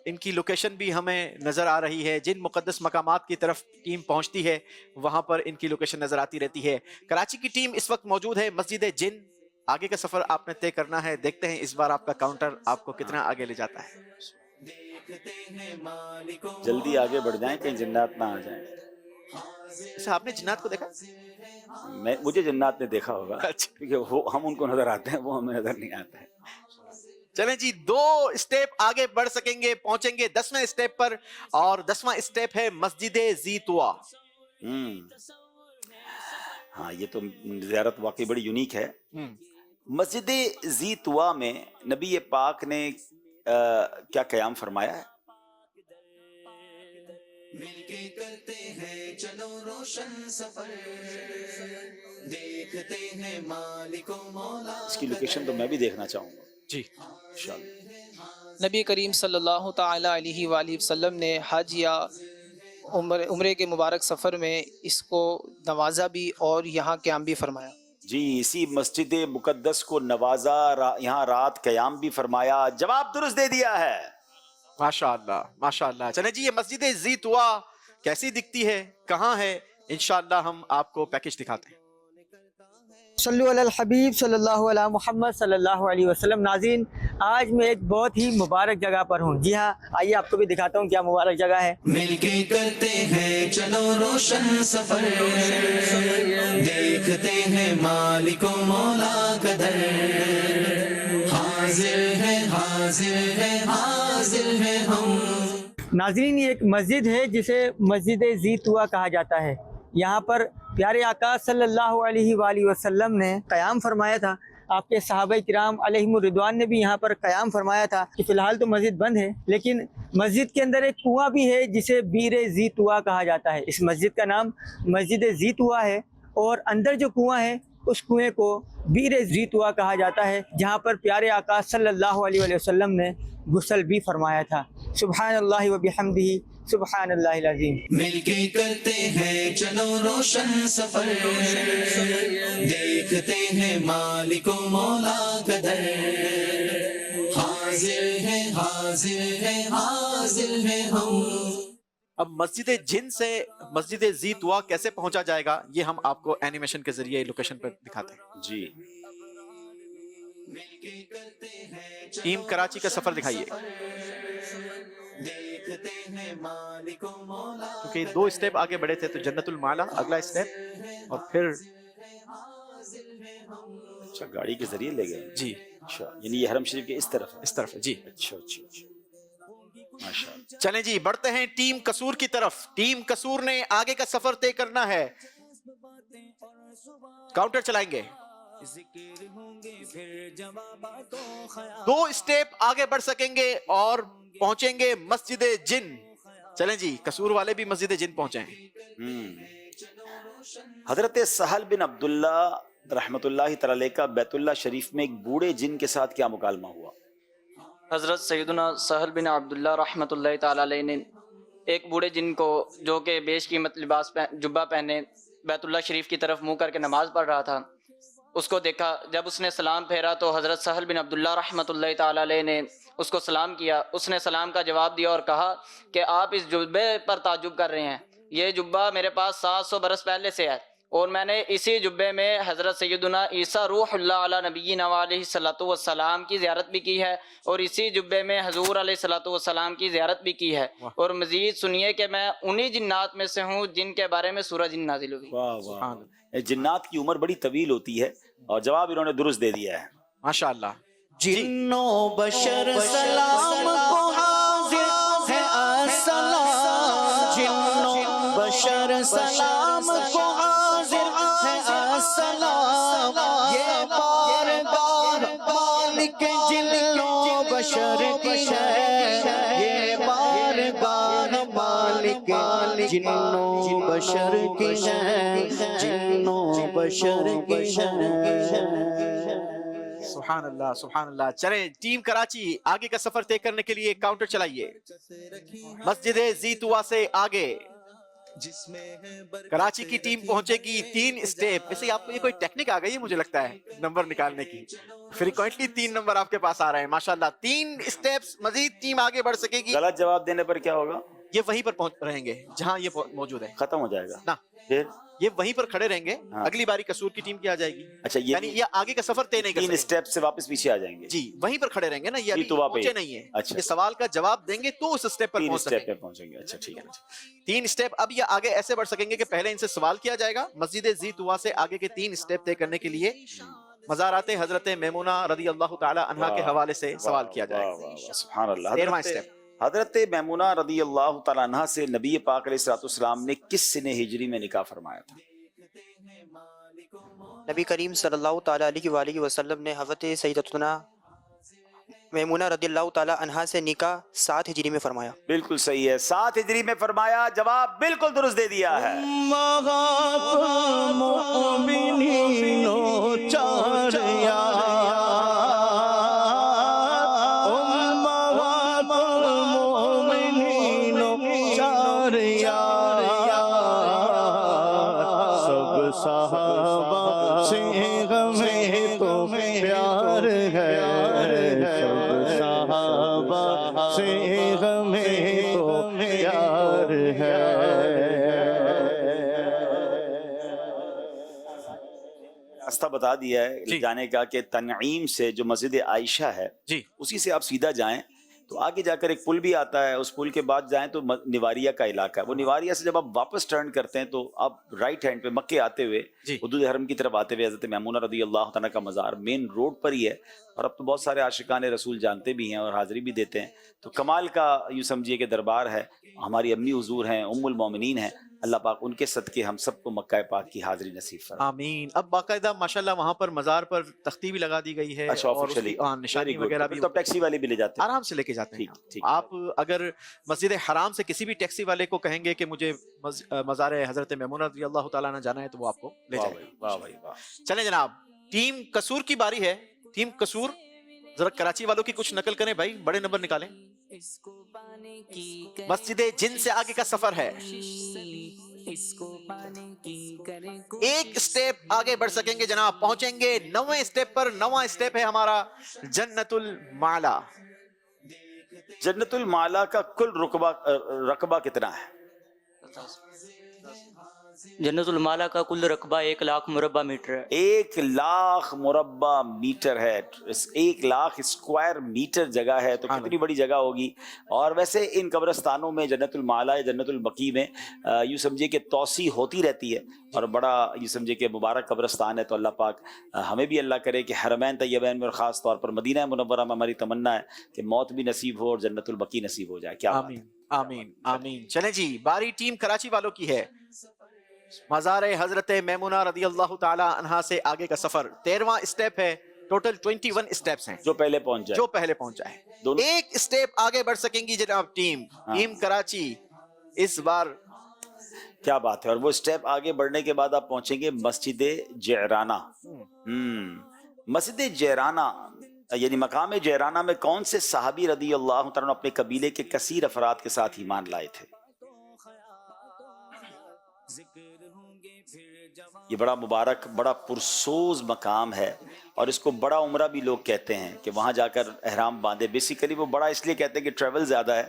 Speaker 3: ان کی لوکیشن بھی ہمیں نظر آ رہی ہے. جن مقدس مقامات کی طرف ٹیم پہنچتی ہے وہاں پر ان کی لوکیشن نظر آتی رہتی ہے. کراچی کی ٹیم اس وقت موجود ہے مسجد جن. آگے کا سفر آپ نے طے کرنا ہے. دیکھتے ہیں اس بار آپ کا کاؤنٹر آپ کو کتنا آگے لے جاتا ہے.
Speaker 11: جلدی آگے بڑھ جائیں کہیں جنات نہ آ جائیں.
Speaker 3: اچھا آپ نے جنات کو دیکھا؟
Speaker 11: مجھے جنات نے دیکھا ہوگا کیونکہ ہم ان کو نظر آتے ہیں وہ ہمیں نظر نہیں آتے ہیں.
Speaker 3: چلیں جی 2 اسٹیپ آگے بڑھ سکیں گے پہنچیں گے 10ویں اسٹیپ پر اور 10واں اسٹیپ ہے مسجد ذی طوا.
Speaker 11: ہاں یہ تو زیارت واقعی بڑی یونیک ہے. مسجد ذی طوا میں نبی پاک نے کیا قیام فرمایا ہے؟
Speaker 10: مل کے کرتے ہیں چلو روشن سفر دیکھتے ہیں مالک و مولا.
Speaker 11: اس کی لوکیشن تو میں بھی دیکھنا چاہوں گا.
Speaker 3: جی
Speaker 11: انشاءاللہ.
Speaker 6: نبی کریم صلی اللہ تعالی علیہ وآلہ وسلم نے حج یا عمرے کے مبارک سفر میں اس کو نوازا بھی اور یہاں قیام بھی فرمایا.
Speaker 11: جی اسی مسجد مقدس کو نوازا یہاں رات قیام بھی فرمایا. جواب درست دے دیا ہے.
Speaker 3: ماشاءاللہ ماشاءاللہ. چلیں جی یہ مسجد ذی طوا کیسی دکھتی ہے کہاں ہے انشاءاللہ ہم آپ کو پیکج دکھاتے ہیں.
Speaker 15: صلو علی الحبیب صلی اللہ علیہ محمد صلی اللہ علیہ وسلم. ناظرین آج میں ایک بہت ہی مبارک جگہ پر ہوں. جی ہاں آئیے آپ کو بھی دکھاتا ہوں کیا مبارک جگہ ہے.
Speaker 10: مل کے کرتے ہیں چلو روشن سفر دیکھتے ہیں مالک و مولا کا در. حاضر ہے حاضر ہے حاضر ہے ہم.
Speaker 15: ناظرین یہ ایک مسجد ہے جسے مسجد ذی طوا کہا جاتا ہے. یہاں پر پیارے آقا صلی اللہ علیہ وآلہ وسلم نے قیام فرمایا تھا. آپ کے صحابہ کرام علیہم الرضوان نے بھی یہاں پر قیام فرمایا تھا. کہ فی الحال تو مسجد بند ہے لیکن مسجد کے اندر ایک کنواں بھی ہے جسے بیر ذی طوا کہا جاتا ہے. اس مسجد کا نام مسجد ذی طوا ہے اور اندر جو کنواں ہے اس کنویں کو بیر ذی طوا کہا جاتا ہے جہاں پر پیارے آقا صلی اللہ علیہ وسلم نے غسل بھی فرمایا تھا. سبحان اللہ و بحمدہ سبحان اللہ العظیم.
Speaker 10: مل کے کرتے ہیں چلو روشن سفر دیکھتے ہیں مالک و مولا کا در. حاضر ہے حاضر ہے حاضر ہے ہم.
Speaker 3: اب مسجد جن سے مسجد ذی طوا کیسے پہنچا جائے گا یہ ہم آپ کو اینیمیشن کے ذریعے لوکیشن پر دکھاتے ہیں.
Speaker 11: جی
Speaker 3: ٹیم کراچی کا سفر دکھائیے کیونکہ 2 اسٹیپ آگے بڑھے تھے تو جنت المعلا اگلا اسٹیپ اور پھر
Speaker 11: اچھا گاڑی کے ذریعے لے گئے.
Speaker 3: جی
Speaker 11: اچھا یعنی یہ حرم شریف کے اس طرف ہے.
Speaker 3: اس طرف ہے جی.
Speaker 11: اچھا اچھا اچھا ماشاءاللہ.
Speaker 3: چلیں جی بڑھتے ہیں ٹیم قصور کی طرف. ٹیم قصور نے آگے کا سفر طے کرنا ہے. کاؤنٹر چلائیں گے. 2 اسٹیپ آگے بڑھ سکیں گے اور پہنچیں گے مسجد جن. چلیں جی قصور والے بھی مسجد جن پہنچے ہیں.
Speaker 11: حضرت سہل بن عبداللہ رحمۃ اللہ تعالی کا بیت اللہ شریف میں ایک بوڑھے جن کے ساتھ کیا مکالمہ ہوا؟
Speaker 8: حضرت سیدنا سہل بن عبداللہ رحمۃ اللہ تعالی علیہ نے ایک بوڑھے جن کو جو کہ بیش قیمت لباس جبہ پہنے بیت اللہ شریف کی طرف منہ کر کے نماز پڑھ رہا تھا اس کو دیکھا. جب اس نے سلام پھیرا تو حضرت سہل بن عبداللہ رحمۃ اللہ تعالی علیہ نے اس کو سلام کیا. اس نے سلام کا جواب دیا اور کہا کہ آپ اس جبے پر تعجب کر رہے ہیں. یہ جبہ میرے پاس 700 برس پہلے سے ہے اور میں نے اسی جبے میں حضرت سیدنا عیسیٰ روح اللہ علیہ نبینا علیہ الصلوۃ والسلام کی زیارت بھی کی ہے اور اسی جبے میں حضور علیہ الصلوۃ والسلام کی زیارت بھی کی ہے. اور مزید سنیے کہ میں انہی جنات میں سے ہوں جن کے بارے میں سورہ جن نازل ہوئی.
Speaker 11: واہ واہ. جنات کی عمر بڑی طویل ہوتی ہے اور جواب انہوں نے درست دے دیا ہے.
Speaker 3: ماشاءاللہ.
Speaker 10: جن و بشر سلام کو حاضر ہے السلام. جن و بشر سلام کو حاضر ہے السلام. یہ بارگاہ مالک جن و بشر کی ہے. یہ بارگاہ مالک جن و بشر کی ہے. جن و بشر کی ہے.
Speaker 3: سبحان اللہ سبحان اللہ. چلیں ٹیم کراچی آگے کا سفر طے کرنے کے لیے کاؤنٹر چلائیے. مسجد ذی طوا سے آگے کراچی کی ٹیم پہنچے گی 3 اسٹیپ. ویسے آپ کو یہ کوئی ٹیکنک آ گئی ہے مجھے لگتا ہے نمبر نکالنے کی. فریکوینٹلی 3 نمبر آپ کے پاس آ رہے ہیں ماشاءاللہ. 3 اسٹیپس مزید ٹیم آگے بڑھ سکے گی.
Speaker 11: غلط جواب دینے پر کیا ہوگا؟
Speaker 3: یہ وہیں پر پہنچ رہیں گے جہاں یہ موجود ہے.
Speaker 11: ختم ہو جائے گا
Speaker 3: نا
Speaker 11: پھر
Speaker 3: یہ وہیں پر کھڑے رہیں گے.
Speaker 11: ہاں.
Speaker 3: اگلی باری قصور کی ٹیم کی آ جائے گی.
Speaker 11: اچھا
Speaker 3: یعنی یہ آگے کا سفر طے نہیں کر
Speaker 11: 3
Speaker 3: سکے.
Speaker 11: اسٹیپ سے واپس پیچھے آ جائیں گے.
Speaker 3: جی وہیں پر کھڑے رہیں گے نا. یہ ابھی
Speaker 11: تو وہاں پہ
Speaker 3: پہنچے نہیں ہے.
Speaker 11: اچھا.
Speaker 3: یہ سوال کا جواب دیں گے تو اس اسٹیپ پر
Speaker 11: 3
Speaker 3: پہنچ
Speaker 11: اسٹیپ
Speaker 3: سکیں
Speaker 11: پہ پہنچیں گے. اچھا ٹھیک ہے.
Speaker 3: 3 اسٹیپ. اب یہ آگے ایسے بڑھ سکیں گے کہ پہلے ان سے سوال کیا جائے گا. مسجد ذی طویٰ سے آگے کے 3 اسٹیپ طے کرنے کے لیے مزارات حضرت میمونہ رضی اللہ تعالی عنہا کے حوالے سے سوال کیا جائے گا.
Speaker 11: سبحان اللہ.
Speaker 3: 13واں اسٹیپ.
Speaker 11: حضرت میمونہ رضی اللہ تعالیٰ عنہ سے نبی پاک علیہ الصلوۃ والسلام نے کس سن ہجری میں نکاح فرمایا تھا؟
Speaker 5: نبی کریم صلی اللہ تعالیٰ علیہ وآلہ وسلم نے حضرت سیدتنا میمونہ رضی اللہ تعالیٰ عنہا سے نکاح 7 ہجری میں فرمایا.
Speaker 11: بالکل صحیح ہے. 7 ہجری میں فرمایا. جواب بالکل درست دے دیا ہے.
Speaker 12: صحابہ سے ہمیں تو پیار ہے. سب صحابہ سے ہمیں تو پیار ہے.
Speaker 11: راستہ بتا دیا ہے جانے کا کہ تنعیم سے جو مسجد عائشہ ہے
Speaker 3: جی
Speaker 11: اسی سے آپ سیدھا جائیں تو آگے جا کر ایک پل بھی آتا ہے. اس پل کے بعد جائیں تو نواریہ کا علاقہ ہے. وہ نواریہ سے جب آپ واپس ٹرن کرتے ہیں تو آپ رائٹ ہینڈ پہ مکے آتے ہوئے حدود حرم کی طرف آتے ہوئے حضرت میمونہ رضی اللہ تعالیٰ کا مزار مین روڈ پر ہی ہے. اور اب تو بہت سارے عاشقان رسول جانتے بھی ہیں اور حاضری بھی دیتے ہیں. تو کمال کا یوں سمجھیے کہ دربار ہے. ہماری امی حضور ہیں, ام المومنین ہیں. اللہ پاک ان کے صدقے ہم سب کو مکہ پاک کی حاضری نصیب فرمائے.
Speaker 3: آمین. اب باقاعدہ ماشاءاللہ وہاں پر مزار پر تختی بھی لگا دی گئی ہے.
Speaker 11: اچھا
Speaker 3: اور اس کی نشانی وغیرہ بھی
Speaker 11: تو ٹیکسی والے بھی لے جاتے ہیں,
Speaker 3: آرام سے لے کے جاتے ہیں. آپ اگر مسجد حرام سے کسی بھی ٹیکسی والے کو کہیں گے کہ مجھے مزار حضرت میمونہ رضی اللہ تعالیٰ عنہ جانا ہے تو وہ آپ کو لے جائیں گے.
Speaker 11: واہ بھائی واہ.
Speaker 3: چلیں جناب, ٹیم قصور کی باری ہے. ٹیم قصور ذرا کراچی والوں کی کچھ نقل کریں بھائی, بڑے نمبر نکالیں. مسجد جن سے آگے کا سفر ہے. ایک اسٹیپ آگے بڑھ سکیں گے جناب, پہنچیں گے 9ویں اسٹیپ پر. 9واں اسٹیپ ہے ہمارا جنت المعلا.
Speaker 11: جنت المعلا کا کل رقبہ کتنا ہے؟
Speaker 9: جنت المعلا کا کل رقبہ 1,00,000 مربع میٹر ہے.
Speaker 11: 1,00,000 مربع میٹر ہے. 1,00,000 اسکوائر میٹر جگہ ہے تو کتنی بڑی جگہ ہوگی. اور ویسے ان قبرستانوں میں جنت المعلا یا جنت البقیع میں یوں سمجھے کہ توسیع ہوتی رہتی ہے اور بڑا یوں سمجھے کہ مبارک قبرستان ہے. تو اللہ پاک ہمیں بھی اللہ کرے کہ حرمین طیبین میں اور خاص طور پر مدینہ منورہ میں ہماری تمنا ہے کہ موت بھی نصیب ہو اور جنت البقیع نصیب ہو جائے. کیا
Speaker 3: آمین آمین آمین. چلیں جی, باری ٹیم کراچی والوں کی ہے. مزار حضرت میمونہ رضی اللہ تعالی عنہا سے آگے کا سفر 13واں اسٹیپ ہے. ٹوٹل 21 اسٹیپس ہیں.
Speaker 11: جو پہلے پہنچ جائے,
Speaker 3: جو پہلے پہنچ جائے. ایک اسٹیپ آگے بڑھ سکیں گی جناب ٹیم کراچی اس بار.
Speaker 11: کیا بات ہے. اور وہ اسٹیپ آگے بڑھنے کے بعد آپ پہنچیں گے مسجد جعرانہ. مسجد جعرانہ یعنی مقام جعرانہ میں کون سے صحابی رضی اللہ تعالیٰ اپنے قبیلے کے کثیر افراد کے ساتھ ایمان لائے تھے؟ یہ بڑا مبارک, بڑا پرسوز مقام ہے اور اس کو بڑا عمرہ بھی لوگ کہتے ہیں کہ وہاں جا کر احرام باندھے. بیسیکلی وہ بڑا اس لیے کہتے ہیں کہ ٹریول زیادہ ہے,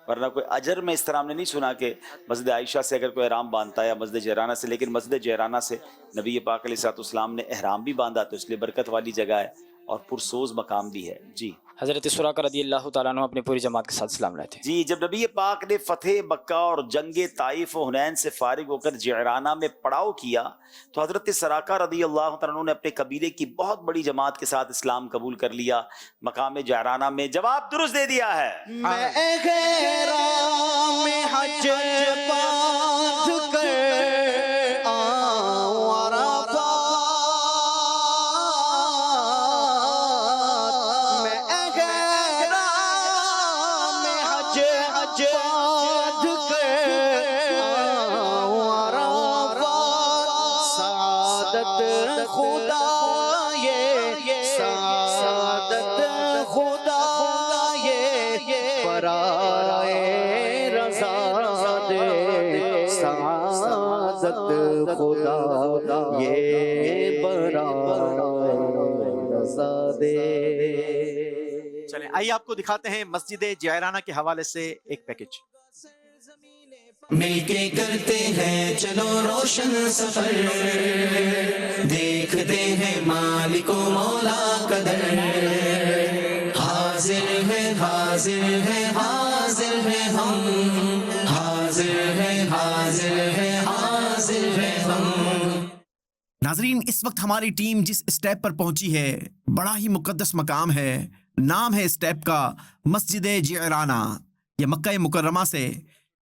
Speaker 11: ورنہ کوئی اجر میں اس طرح ہم نے نہیں سنا کہ مسجد عائشہ سے اگر کوئی احرام باندھتا ہے یا مسجد جعرانہ سے. لیکن مسجد جعرانہ سے نبی پاک علیہ الصلوۃ والسلام نے احرام بھی باندھا تو اس لیے برکت والی جگہ ہے اور پرسوز مقام بھی ہے. جی
Speaker 4: حضرت سراقہ رضی اللہ تعالیٰ عنہ اپنی پوری جماعت کے ساتھ اسلام لائے تھے.
Speaker 11: جی جب نبی پاک نے فتح مکہ اور جنگ طائف و حنین سے فارغ ہو کر جعرانہ میں پڑاؤ کیا تو حضرت سراقہ رضی اللہ تعالیٰ عنہ نے اپنے قبیلے کی بہت بڑی جماعت کے ساتھ اسلام قبول کر لیا مقام جعرانہ میں. جواب درست دے دیا ہے.
Speaker 10: میں احرام میں حج باندھ کر آؤں عرفات. میں احرام میں حج باندھ کر آؤں عرفات. سعادت خدا یہ سعادت خدا یہ برائے رضا دے.
Speaker 1: رضا دے.
Speaker 3: چلیں آئیے آپ کو دکھاتے ہیں مسجد جعرانہ کے حوالے سے ایک پیکج.
Speaker 10: مل کے کرتے ہیں چلو روشن سفر، دیکھتے ہیں مالک و مولا قدر. حاضر ہے حاضر ہے حاضر ہے ہم، حاضر ہے حاضر ہے حاضر ہے ہم.
Speaker 1: ناظرین اس وقت ہماری ٹیم جس اسٹیپ پر پہنچی ہے بڑا ہی مقدس مقام ہے. نام ہے اسٹیپ کا مسجد جعرانہ. یہ مکہ مکرمہ سے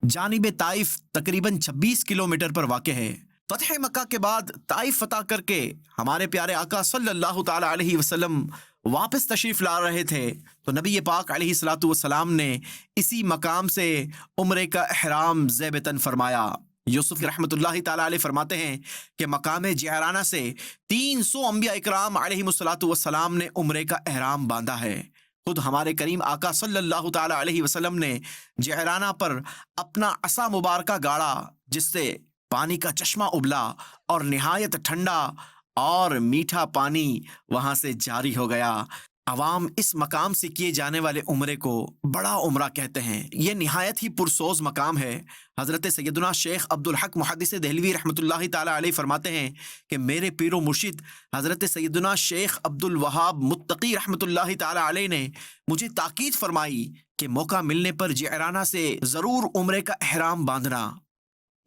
Speaker 1: جانب طائف تقریباً 26 کلومیٹر پر واقع ہے. فتح مکہ کے بعد طائف فتح کر کے ہمارے پیارے آقا صلی اللہ تعالی علیہ وسلم واپس تشریف لا رہے تھے تو نبی پاک علیہ الصلوۃ والسلام نے اسی مقام سے عمرے کا احرام ذیب تن فرمایا. یوسف رحمۃ اللہ تعالی علیہ فرماتے ہیں کہ مقام جعرانہ سے 300 انبیاء اکرام علیہ الصلوۃ والسلام نے عمرے کا احرام باندھا ہے. خود ہمارے کریم آقا صلی اللہ تعالی علیہ وسلم نے جعرانہ پر اپنا عصا مبارکہ گاڑا جس سے پانی کا چشمہ ابلا اور نہایت ٹھنڈا اور میٹھا پانی وہاں سے جاری ہو گیا. عوام اس مقام سے کیے جانے والے عمرے کو بڑا عمرہ کہتے ہیں. یہ نہایت ہی پرسوز مقام ہے. حضرت سیدنا شیخ عبدالحق محدث دہلوی رحمۃ اللہ تعالی علیہ فرماتے ہیں کہ میرے پیر و مرشد حضرت سیدنا شیخ عبدالوہاب متقی رحمۃ اللہ تعالی علیہ نے مجھے تاکید فرمائی کہ موقع ملنے پر جعرانہ سے ضرور عمرے کا احرام باندھنا.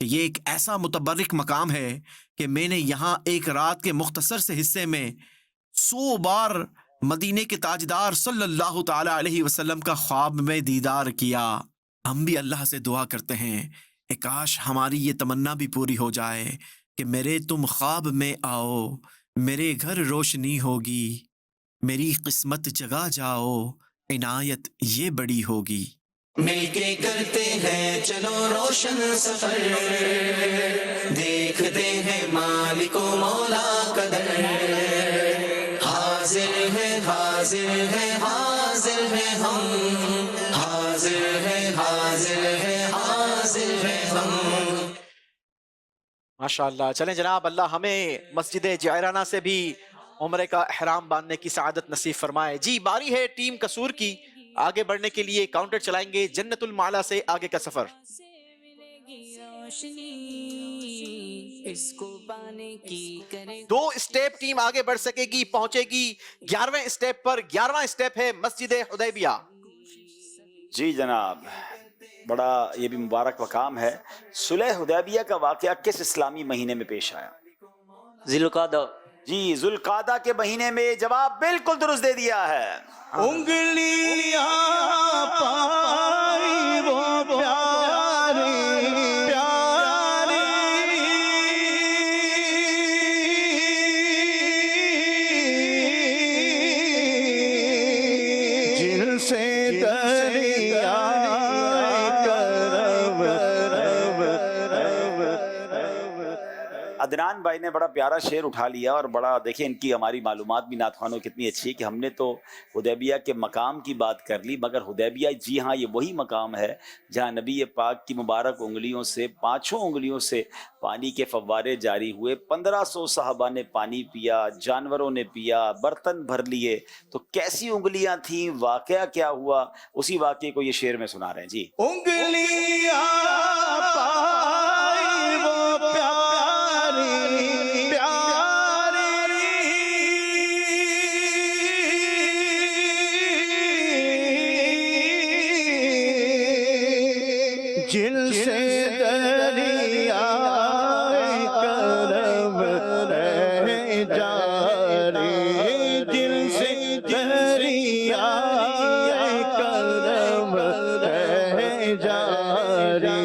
Speaker 1: یہ ایک ایسا متبرک مقام ہے کہ میں نے یہاں ایک رات کے مختصر سے حصے میں 100 بار مدینے کے تاجدار صلی اللہ تعالی علیہ وسلم کا خواب میں دیدار کیا. ہم بھی اللہ سے دعا کرتے ہیں کہ کاش ہماری یہ تمنا بھی پوری ہو جائے کہ میرے تم خواب میں آؤ، میرے گھر روشنی ہوگی، میری قسمت جگا جاؤ، عنایت یہ بڑی ہوگی.
Speaker 10: مل کے کرتے ہیں چلو روشن سفر، دیکھتے ہیں مالک و مولا قدر. حاضر ہے حاضر ہے حاضر ہے ہم، حاضر ہے حاضر ہے حاضر ہے ہم.
Speaker 3: ماشاءاللہ. چلیں جناب اللہ ہمیں مسجد جعرانہ سے بھی عمرے کا احرام باندھنے کی سعادت نصیب فرمائے. جی باری ہے ٹیم قصور کی. آگے بڑھنے کے لیے کاؤنٹر چلائیں گے. جنت المعلا سے آگے کا سفر.
Speaker 2: اس کو پانے کی کرے
Speaker 3: 2 اسٹیپ ٹیم آگے بڑھ سکے گی، پہنچے گی 11ویں اسٹیپ پر. 11واں اسٹیپ ہے مسجد حدیبیہ.
Speaker 11: جی جناب بڑا یہ بھی مبارک مقام ہے. صلح حدیبیہ کا واقعہ کس اسلامی مہینے میں پیش آیا؟
Speaker 9: ذی القعدہ.
Speaker 11: جی ذی القعدہ کے مہینے میں. جواب بالکل درست دے دیا ہے.
Speaker 12: انگلیاں پائی وہ پیاری پیاری، جن سے دریا کرم
Speaker 11: عدنان بھائی نے بڑا پیارا شعر اٹھا لیا اور بڑا دیکھیں ان کی ہماری معلومات بھی نعت خوانوں کتنی اچھی ہے کہ ہم نے تو حدیبیہ کے مقام کی بات کر لی، مگر حدیبیہ جی ہاں یہ وہی مقام ہے جہاں نبی پاک کی مبارک انگلیوں سے 5 انگلیوں سے پانی کے فوارے جاری ہوئے. 1500 صحابہ نے پانی پیا، جانوروں نے پیا، برتن بھر لیے. تو کیسی انگلیاں تھیں، واقعہ کیا ہوا، اسی واقعے کو یہ شعر میں سنا رہے ہیں. جی
Speaker 12: انگلیاں پائی وہ پیاری پیاری، جن سے دریا کرم رہ جاری، جن سے دریا کرم رہ جاری،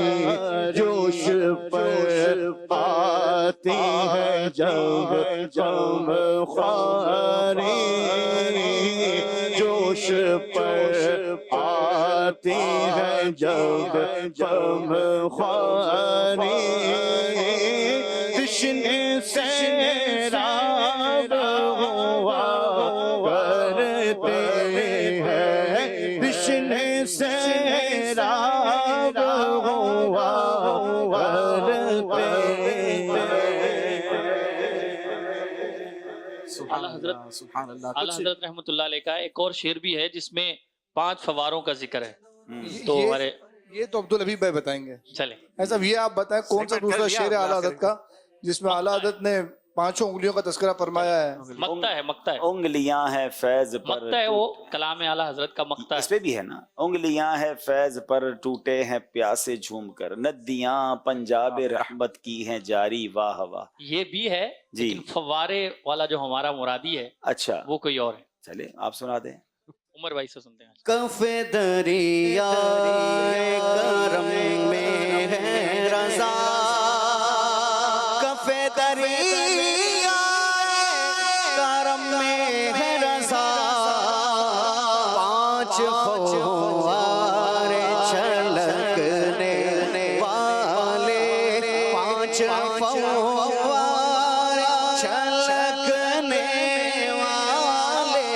Speaker 12: جوش پر پاتی ہے جب جم خواری، جوش پر آتی ہے جب جم خواری، تشنے سیراب ہوا کرتے ہیں، تشنے سیراب ہوا کرتے ہیں.
Speaker 16: اعلیٰ حضرت
Speaker 3: سبحان اللہ.
Speaker 16: اعلیٰ حضرت رحمۃ اللہ علیہ کا ایک اور شعر بھی ہے جس میں 5 فواروں کا ذکر ہے. تو ہمارے
Speaker 17: یہ تو عبدالحبیب بھائی بتائیں گے.
Speaker 16: چلیں
Speaker 17: ایسا یہ آپ بتائیں کون سا دوسرا شعر ہے اعلیٰ حضرت کا جس میں اعلیٰ حضرت نے 5 انگلیوں کا تذکرہ فرمایا ہے؟
Speaker 16: مقطع ہے
Speaker 11: انگلیاں ہے فیض پر
Speaker 16: مقطع ہے، وہ کلام اعلیٰ حضرت کا مقطع ہے.
Speaker 11: اس پہ بھی ہے نا، انگلیاں ہے فیض پر ٹوٹے ہیں پیاسے جھوم کر، ندیاں پنجاب رحمت کی ہیں جاری واہ واہ.
Speaker 16: یہ بھی ہے لیکن فوارے والا جو ہمارا مرادی ہے
Speaker 11: اچھا
Speaker 16: وہ کوئی اور ہے.
Speaker 11: چلے آپ سنا دیں.
Speaker 16: عمر بھائی سے سنتے ہیں.
Speaker 3: کف دریا کرم میں ہے رضا، کف دریا کرم میں ہے رضا، 5 فوارے چھلکنے والے، 5 فوارے چھلکنے والے،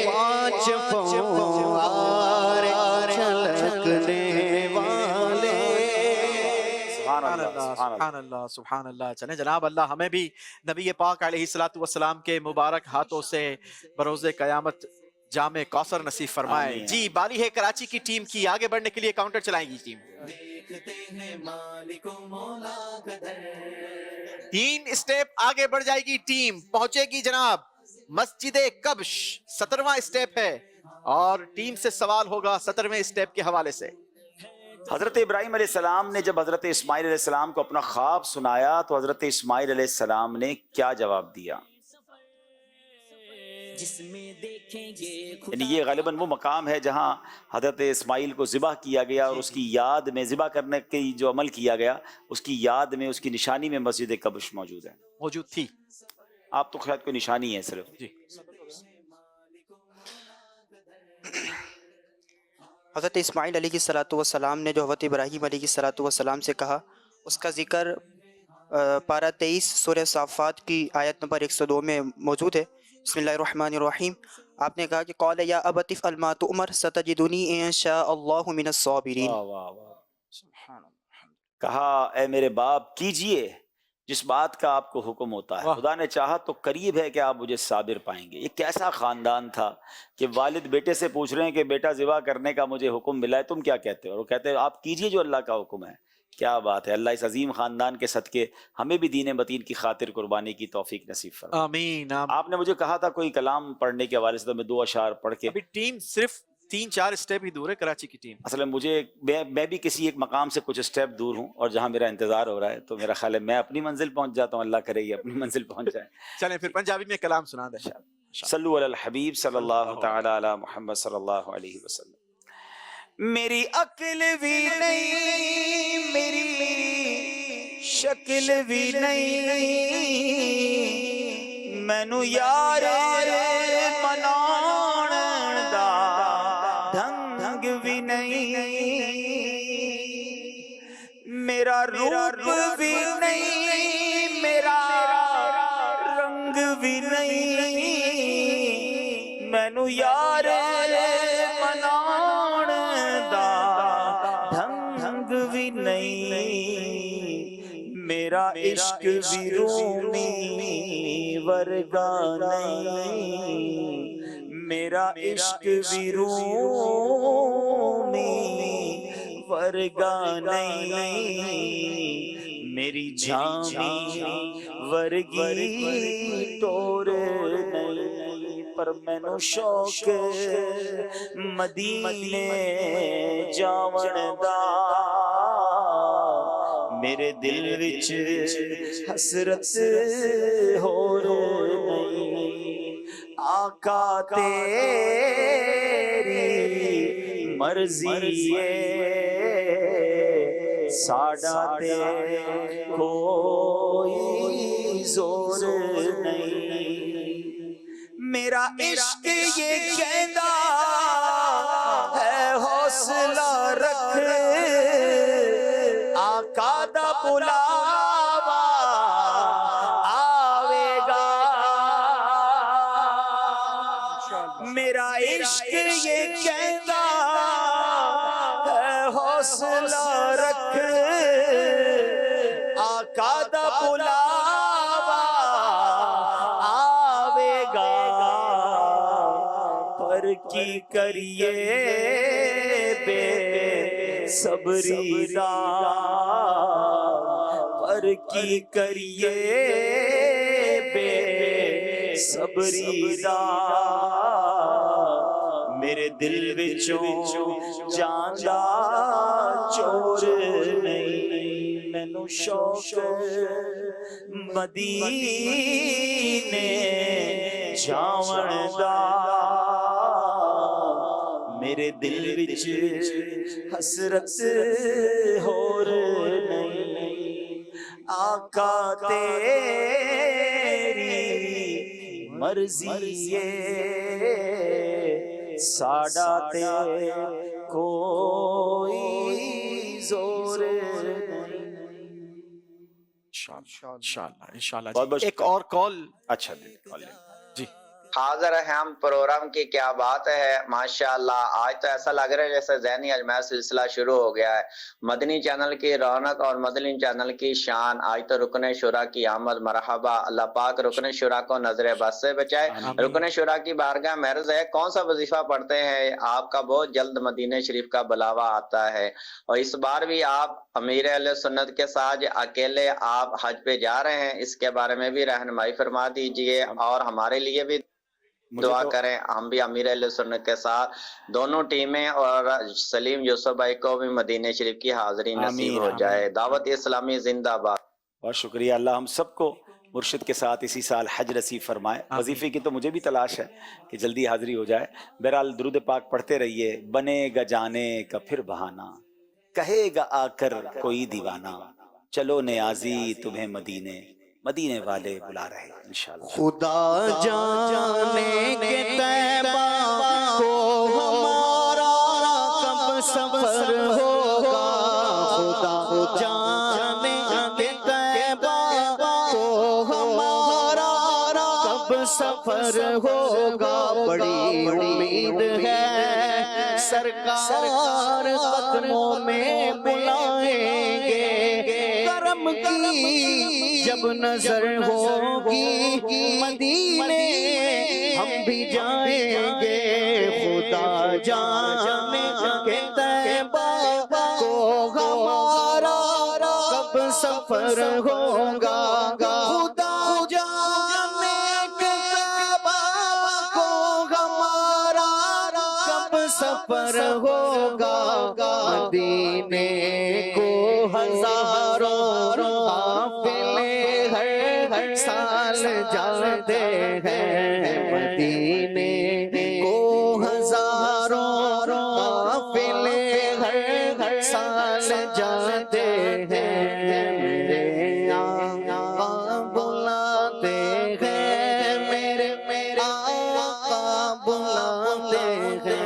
Speaker 3: 5 فوارے چھلکنے والے. سبحان اللہ سبحان اللہ. چلیں جناب، اللہ ہمیں بھی نبی پاک علیہ الصلوۃ والسلام کے مبارک ہاتھوں سے بروز قیامت جام کوثر نصیب فرمائے. جی بالی ہے کراچی کی ٹیم کی، آگے بڑھنے کے لیے کاؤنٹر چلائیں گی ٹیم. 3 اسٹیپ آگے بڑھ جائے گی ٹیم، پہنچے گی جناب مسجد کبش. 17واں اسٹیپ ہے اور ٹیم سے سوال ہوگا 17ویں اسٹیپ کے حوالے سے.
Speaker 11: حضرت ابراہیم علیہ السلام نے جب حضرت اسماعیل علیہ السلام کو اپنا خواب سنایا تو حضرت اسماعیل علیہ السلام نے کیا جواب دیا؟ یعنی یہ غالباً وہ مقام ہے جہاں حضرت اسماعیل کو ذبح کیا گیا اور اس کی یاد میں ذبح کرنے کی جو عمل کیا گیا اس کی یاد میں، اس کی نشانی میں مسجد کبش موجود ہے.
Speaker 3: موجود تھی.
Speaker 11: آپ تو خیال کوئی نشانی ہے صرف.
Speaker 3: جی
Speaker 5: حضرت اسماعیل علیہ الصلاۃ والسلام نے جو حضرت ابراہیم علیہ الصلاۃ والسلام سے کہا اس کا ذکر پارہ 23 سورہ صافات کی آیت نمبر 102 میں موجود ہے. بسم اللہ الرحمن الرحیم. آپ نے کہا کہ قال یا ابت افعل ما تؤمر ستجدنی ان شاء اللہ من الصابرین.
Speaker 11: کہا اے میرے باپ کیجئے جس بات کا آپ کو حکم ہوتا ہے، خدا نے چاہا تو قریب ہے کہ آپ مجھے صابر پائیں گے. یہ کیسا خاندان تھا کہ والد بیٹے سے پوچھ رہے ہیں کہ بیٹا ذبح کرنے کا مجھے حکم ملا ہے، تم کیا کہتے ہو؟ اور وہ کہتے ہیں آپ کیجئے جو اللہ کا حکم ہے. کیا بات ہے. اللہ اس عظیم خاندان کے صدقے ہمیں بھی دین متین کی خاطر قربانی کی توفیق نصیب فرمائے.
Speaker 3: آمین.
Speaker 11: آپ نے مجھے کہا تھا کوئی کلام پڑھنے کے حوالے سے، تو میں 2 اشعار پڑھ کے.
Speaker 3: ابھی ٹیم صرف 3-4 اسٹیپ ہی دور ہے کراچی کی ٹیم.
Speaker 11: اصل میں بھی کسی ایک مقام سے کچھ اسٹیپ دور ہوں اور جہاں میرا انتظار ہو رہا ہے، تو میرا خیال ہے میں اپنی منزل پہنچ جاتا ہوں، اللہ کرے یہ اپنی منزل پہنچ جائے.
Speaker 3: چلیں پھر پنجابی میں کلام سنا دیں.
Speaker 11: صلو علی الحبیب صلی اللہ تعالی علی محمد صلی اللہ علیہ وسلم. میری عقل بھی نہیں، میری شکل بھی نہیں، مینو یار مناؤن دا ڈھنگ بھی نہیں، میرا روپ بھی نہیں، میرا رنگ بھی نہیں، مینو یار مناؤن دا ڈھنگ بھی نہیں، میرا عشق بھی رومی ورگا نہیں، میرا عشق بھی رومی ورگا نہیں، میری جامی ورگی ٹور نہیں، پر مینو شوق مدینے جاون دا، میرے دل وچ حسرت ہور نہیں، آقا تیری مرضی ہے ساڈا تے کوئی زور نہیں، میرا عشق یہ کہندا ہے حوصلہ رکھ، آقا دا بلاوا آوے گا، میرا عشق یہ کہندا ہے حوصلہ رکھ، آقا دا بلاوا
Speaker 10: پر کی کریے بے صبری دا پر کی کریے بے صبری دا میرے دل وچوں جاندا چور نہیں مینوں شوق مدینے جاون دا میرے دل وچ حسرت ہور نہیں آقا تیری مرضی ہے ساڈا تے کوئی زور
Speaker 3: انشاءاللہ ایک اور کال.
Speaker 11: اچھا
Speaker 3: جی
Speaker 18: حاضر ہے ہم پروگرام کی کیا بات ہے ماشاءاللہ. آج تو ایسا لگ رہا ہے جیسے ذہنی اجماع سلسلہ شروع ہو گیا ہے. مدنی چینل کی رونق اور مدنی چینل کی شان. آج تو رکن شورا کی آمد مرحبا. اللہ پاک رکن شورا کو نظر بس سے بچائے. رکن شورا کی بارگاہ محرز ہے. کون سا وظیفہ پڑھتے ہیں آپ کا؟ بہت جلد مدینہ شریف کا بلاوا آتا ہے اور اس بار بھی آپ امیر اہل سنت کے ساتھ اکیلے آپ حج پہ جا رہے ہیں. اس کے بارے میں بھی رہنمائی فرما دیجئے اور ہمارے لیے بھی دعا کریں. ہم بھی امیر اہل سنت کے ساتھ دونوں ٹیمیں اور سلیم یوسف بھائی کو بھی مدینہ شریف کی حاضری نصیب ہو جائے. دعوت اسلامی زندہ باد.
Speaker 11: بہت شکریہ. اللہ ہم سب کو مرشد کے ساتھ اسی سال حج نصیب فرمائے. وظیفے کی تو مجھے بھی تلاش ہے کہ جلدی حاضری ہو جائے. بہرحال درود پاک پڑھتے رہیے. بنے گا جانے کا پھر بہانہ کہے گا آ کر کوئی دیوانہ چلو نیازی تمہیں مدینے والے بلا رہے انشاءاللہ.
Speaker 10: خدا جانے کے طیبہ کو ہمارا کب سفر ہوگا. خدا جانے کے طیبہ کو ہمارا کب سفر ہوگا. بڑی امید ہے سرکار قدموں میں بلائیں گے. کرم کی جب نظر ہوگی مدینے ہم بھی جائیں گے. خدا جانے کے طیبہ کو ہمارا کب سفر ہوگا. خدا جانے کے طیبہ کو ہمارا کب سفر ہوگا. مدینے کو ہزاروں ہر سال جاتے ہیں. مدینے کو ہزاروں قافلے ہر سال جاتے ہیں. میرے آقا بلاتے ہیں میرے آقا بلاتے ہیں.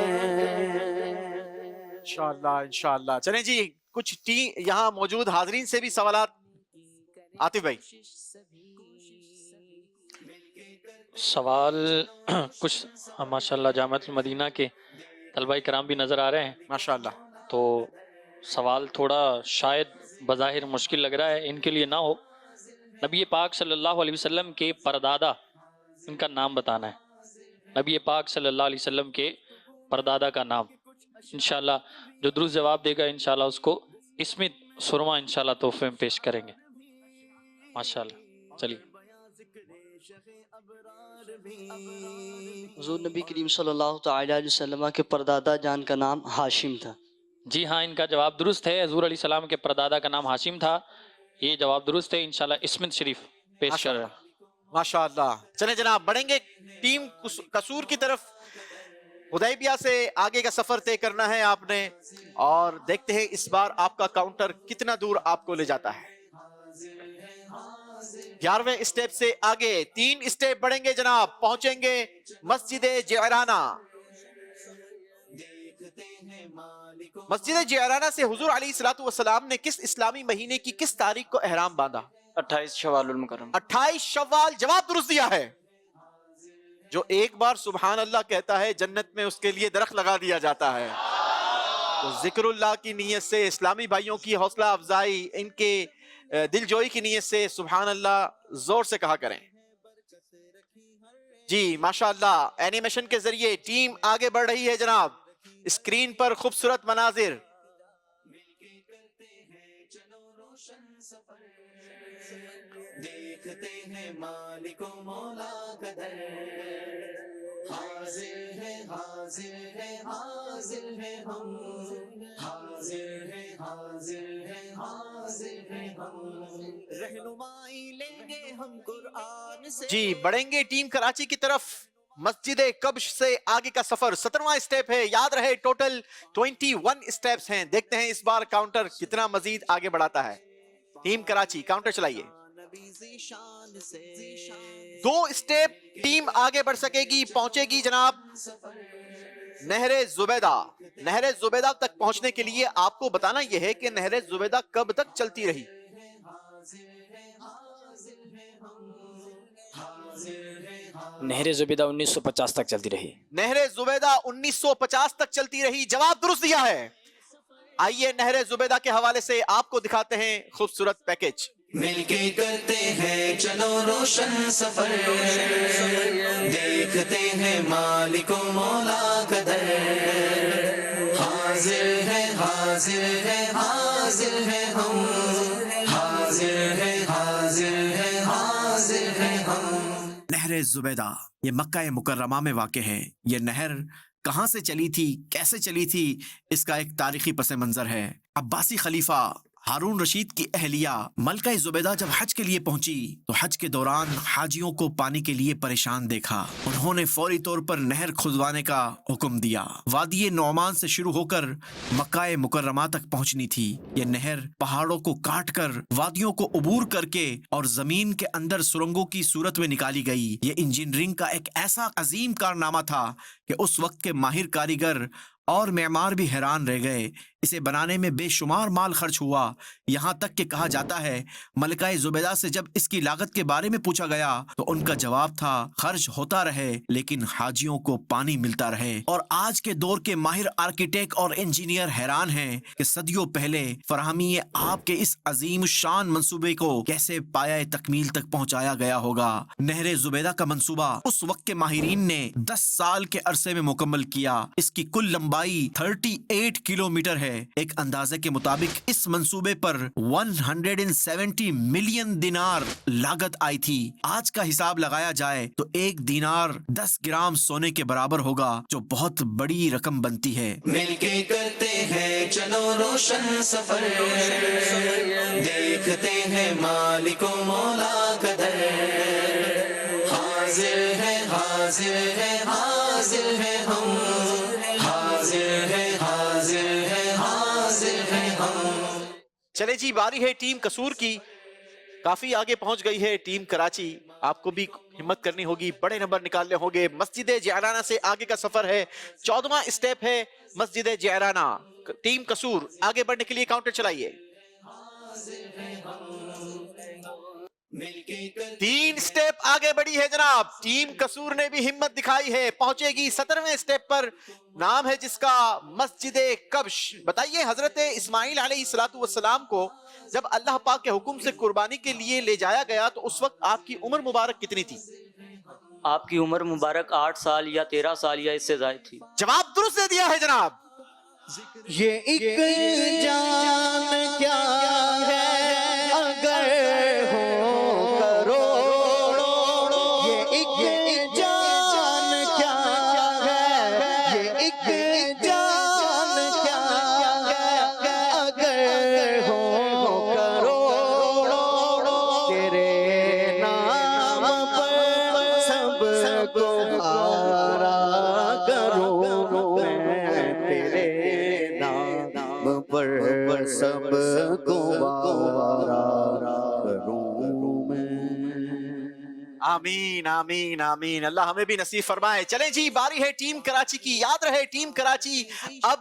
Speaker 3: انشاءاللہ. چلیں جی کچھ یہاں موجود حاضرین سے بھی سوالات. عاطف بھائی
Speaker 16: سوال کچھ ماشاءاللہ جامعۃ المدینہ کے طلبہ کرام بھی نظر آ رہے ہیں
Speaker 3: ماشاءاللہ.
Speaker 16: تو سوال تھوڑا شاید بظاہر مشکل لگ رہا ہے ان کے لیے نہ ہو. نبی پاک صلی اللہ علیہ وسلم کے پردادا ان کا نام بتانا ہے. نبی پاک صلی اللہ علیہ وسلم کے پردادا کا نام. انشاءاللہ جو درست جواب دے گا انشاءاللہ اس کو اسمت سرما انشاءاللہ تحفے میں پیش کریں گے. ماشاءاللہ. چلیے.
Speaker 19: حضور نبی کریم صلی اللہ تعالی علیہ وسلم کے پردادا جان کا نام ہاشم تھا.
Speaker 16: جی ہاں ان کا جواب درست ہے. حضور علیہ السلام کے پردادا کا نام ہاشم تھا. یہ جواب درست ہے. انشاءاللہ اسمت شریف پیش کر رہے ہیں.
Speaker 3: ماشاءاللہ. چلیں جناب بڑھیں گے ٹیم قصور کی طرف. حدیبیہ سے آگے کا سفر طے کرنا ہے آپ نے اور دیکھتے ہیں اس بار آپ کا کاؤنٹر کتنا دور آپ کو لے جاتا ہے. 11ویں اسٹیپ سے آگے 3 اسٹیپ بڑھیں گے جناب. پہنچیں گے مسجد جعرانہ. مسجد جعرانہ سے حضور علیہ الصلوۃ والسلام نے کس اسلامی مہینے کی کس تاریخ کو احرام باندھا؟
Speaker 8: 28 شوال المکرم.
Speaker 3: 28 شوال. جواب درست دیا ہے. جو ایک بار سبحان اللہ کہتا ہے جنت میں اس کے لیے درخت لگا دیا جاتا ہے. تو ذکر اللہ کی نیت سے اسلامی بھائیوں کی حوصلہ افزائی ان کے دل جوئی کی نیت سے سبحان اللہ زور سے کہا کریں. جی ماشاءاللہ اینیمیشن کے ذریعے ٹیم آگے بڑھ رہی ہے جناب. اسکرین پر خوبصورت مناظر.
Speaker 10: دیکھتے ہیں مالک و مولا کا در. حاضر ہے حاضر ہے حاضر ہے ہم. حاضر ہے حاضر ہے حاضر ہے ہم. رہنمائی لیں گے ہم قرآن سے.
Speaker 3: جی بڑھیں گے ٹیم کراچی کی طرف. مسجد کبش سے آگے کا سفر 17واں اسٹیپ ہے. یاد رہے ٹوٹل 21 اسٹیپس ہیں. دیکھتے ہیں اس بار کاؤنٹر کتنا مزید آگے بڑھاتا ہے. ٹیم کراچی کاؤنٹر چلائیے. 2 اسٹیپ ٹیم آگے بڑھ سکے گی. پہنچے گی جناب نہر زبیدہ. نہر زبیدہ تک پہنچنے کے لیے آپ کو بتانا یہ ہے کہ نہر زبیدہ کب تک چلتی رہی.
Speaker 4: نہر زبیدہ 1950 تک چلتی رہی.
Speaker 3: نہر زبیدہ 1950 تک چلتی رہی. جواب درست دیا ہے. آئیے نہر زبیدہ کے حوالے سے آپ کو دکھاتے ہیں خوبصورت پیکج.
Speaker 10: مل کے کرتے ہیں چلو روشن سفر. دیکھتے ہیں مالک و مولا کا در. حاضر ہے حاضر ہے حاضر ہے ہم. حاضر ہے حاضر ہے حاضر ہے ہم.
Speaker 1: نہر زبیدہ یہ مکہ مکرمہ میں واقع ہے. یہ نہر کہاں سے چلی تھی، کیسے چلی تھی، اس کا ایک تاریخی پس منظر ہے. عباسی خلیفہ ہارون رشید کی اہلیہ ملکہ زبیدہ جب حج کے لیے پہنچی تو حج کے دوران حاجیوں کو پانی کے لیے پریشان دیکھا. انہوں نے فوری طور پر نہر کھدوانے کا حکم دیا. وادی نعمان سے شروع ہو کر مکہ مکرمہ تک پہنچنی تھی. یہ نہر پہاڑوں کو کاٹ کر وادیوں کو عبور کر کے اور زمین کے اندر سرنگوں کی صورت میں نکالی گئی. یہ انجینئرنگ کا ایک ایسا عظیم کارنامہ تھا کہ اس وقت کے ماہر کاریگر اور معمار بھی حیران رہ گئے. اسے بنانے میں بے شمار مال خرچ ہوا. یہاں تک کہ کہا جاتا ہے ملکہ زبیدہ سے جب اس کی لاگت کے بارے میں پوچھا گیا تو ان کا جواب تھا خرچ ہوتا رہے لیکن حاجیوں کو پانی ملتا رہے. اور آج کے دور کے ماہر آرکیٹیکٹ اور انجینئر حیران ہیں کہ صدیوں پہلے فراہمی آپ کے اس عظیم شان منصوبے کو کیسے پایہ تکمیل تک پہنچایا گیا ہوگا. نہر زبیدہ کا منصوبہ اس وقت کے ماہرین نے 10 سال کے عرصے میں مکمل کیا. اس کی کل لمبائی 38 کلومیٹر ہے. ایک اندازے کے مطابق اس منصوبے پر 170 ملین دینار لاگت آئی تھی. آج کا حساب لگایا جائے تو 1 دینار 10 گرام سونے کے برابر ہوگا جو بہت بڑی رقم بنتی ہے.
Speaker 10: مل کے کرتے ہیں چلو روشن سفر. دیکھتے ہیں مالک و مولا کا در. حاضر ہے حاضر ہے حاضر ہے ہم. حاضر ہے حاضر ہے حاضر ہے ہم.
Speaker 3: چلے جی باری ہے ٹیم قصور کی. کافی آگے پہنچ گئی ہے ٹیم کراچی. آپ کو بھی ہمت کرنی ہوگی, بڑے نمبر نکالنے ہوں گے. مسجد جعرانہ سے آگے کا سفر ہے. 14واں اسٹیپ ہے مسجد جعرانہ. ٹیم قصور آگے بڑھنے کے لیے کاؤنٹر چلائیے. 3 اسٹیپ آگے بڑھی ہے جناب. ٹیم قصور نے بھی ہمت دکھائی ہے. پہنچے گی 17ویں اسٹیپ پر. نام ہے جس کا مسجد کبش. بتائیے حضرت اسماعیل علیہ السلام کو جب اللہ پاک کے حکم سے قربانی کے لیے لے جایا گیا تو اس وقت آپ کی عمر مبارک کتنی تھی؟
Speaker 9: آپ کی عمر مبارک 8 سال یا 13 سال یا اس سے زائد تھی.
Speaker 3: جواب درست دے دیا ہے جناب.
Speaker 12: یہ ایک جان کیا ہے اگر ہو کروڑوں. یہ ایک جان کیا ہے. یہ ایک جان کیا ہے اگر ہو کروڑوں. تیرے نام پر سب کو آرا کروں میں. تیرے نام پر سب کو آرا کروں میں.
Speaker 3: آمین آمین آمین. اللہ ہمیں بھی نصیب فرمائے. چلیں جی باری ہے ٹیم کراچی کی. یاد رہے ٹیم کراچی اب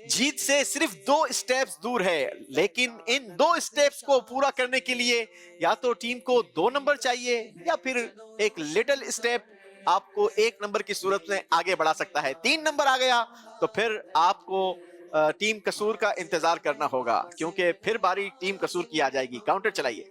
Speaker 3: جیت سے صرف 2 اسٹیپس دور ہے, لیکن ان 2 اسٹیپس کو پورا کرنے کے لیے یا تو ٹیم کو 2 نمبر چاہیے یا پھر ایک لٹل اسٹیپ آپ کو 1 نمبر کی صورت میں آگے بڑھا سکتا ہے. 3 نمبر آ گیا تو پھر آپ کو ٹیم قصور کا انتظار کرنا ہوگا, کیونکہ پھر باری ٹیم قصور کی آ جائے گی. کاؤنٹر چلائیے.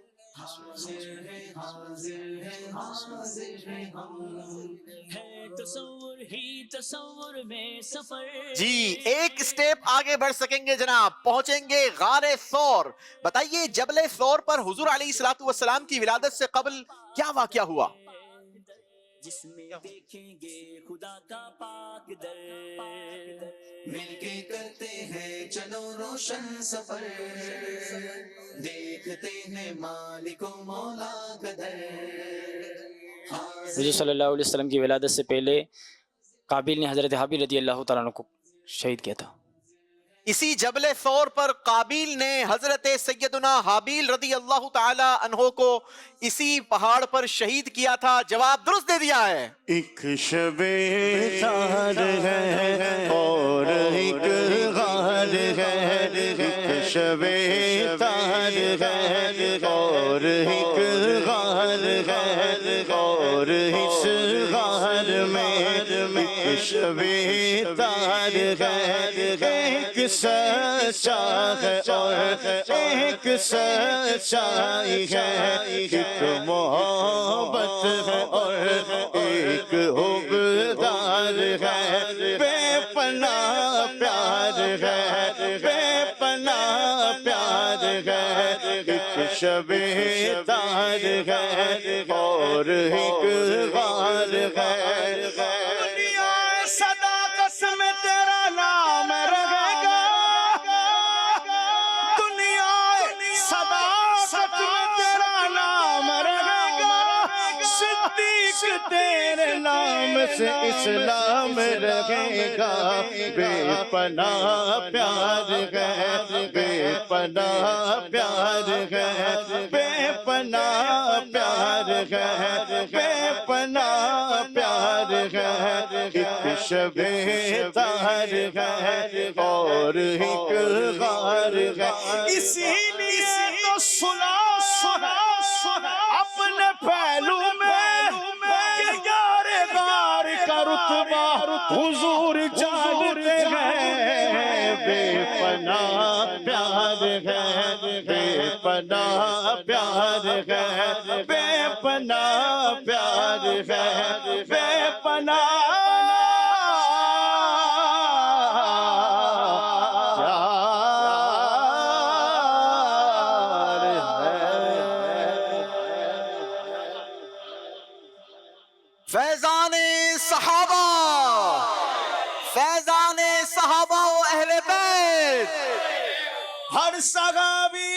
Speaker 2: تصور ہی تصور میں سفر.
Speaker 3: جی ایک سٹیپ آگے بڑھ سکیں گے جناب، پہنچیں گے غار ثور. بتائیے جبل ثور پر حضور علیہ الصلوۃ والسلام کی ولادت سے قبل کیا واقعہ ہوا؟
Speaker 2: جس میں دیکھیں گے خدا کا پاک در.
Speaker 10: مل کے کرتے ہیں چلو روشن سفر، دیکھتے ہیں مالک و مولا کا در.
Speaker 4: حضور صلی اللہ علیہ وسلم کی ولادت سے پہلے قابیل نے حضرت حابیل رضی اللہ تعالیٰ عنہ کو شہید کیا تھا.
Speaker 3: اسی جبل ثور پر قابیل نے حضرت سیدنا حابیل رضی اللہ تعالی عنہ کو اسی پہاڑ پر شہید کیا تھا. جواب درست دے دیا ہے.
Speaker 12: ایک شب سحر ہے اور ایک غار ہے، ایک شب سحر ہے اور ایک غار ہے، اور اس غار میں ایک شب سحر ہے، ایک سچا ہے اور ایک سچائی ہے، ایک محبت ہے اور ایک حقدار ہے، بے پناہ پیار ہے، بے پناہ پیار ہے، ایک شب تار ہے اور ایک غار ہے. دنیا صداقت میں تیرا نام رہے گا، دنیا صداقت میں تیرا نام رہے گا، صدیق تیرے نام سے اسلام رہے گا. بے پناہ پیار ہے، بے پناہ پیار ہے، بے پناہ پیار ہے، بے پناہ پیار ہے، ایک شب تار ہے اور ایک غار ہے. اسی لیے تو سنا اپنے پہلو میں کہ یار غار کا رتبہ حضور جانتے ہیں. بے پناہ پیار ہے، بے پناہ پیار ہے، بے پناہ پیار ہے، بے پناہ
Speaker 3: فیضان صحابہ، فیضان صحابہ و اہل بیت.
Speaker 12: ہر صحابی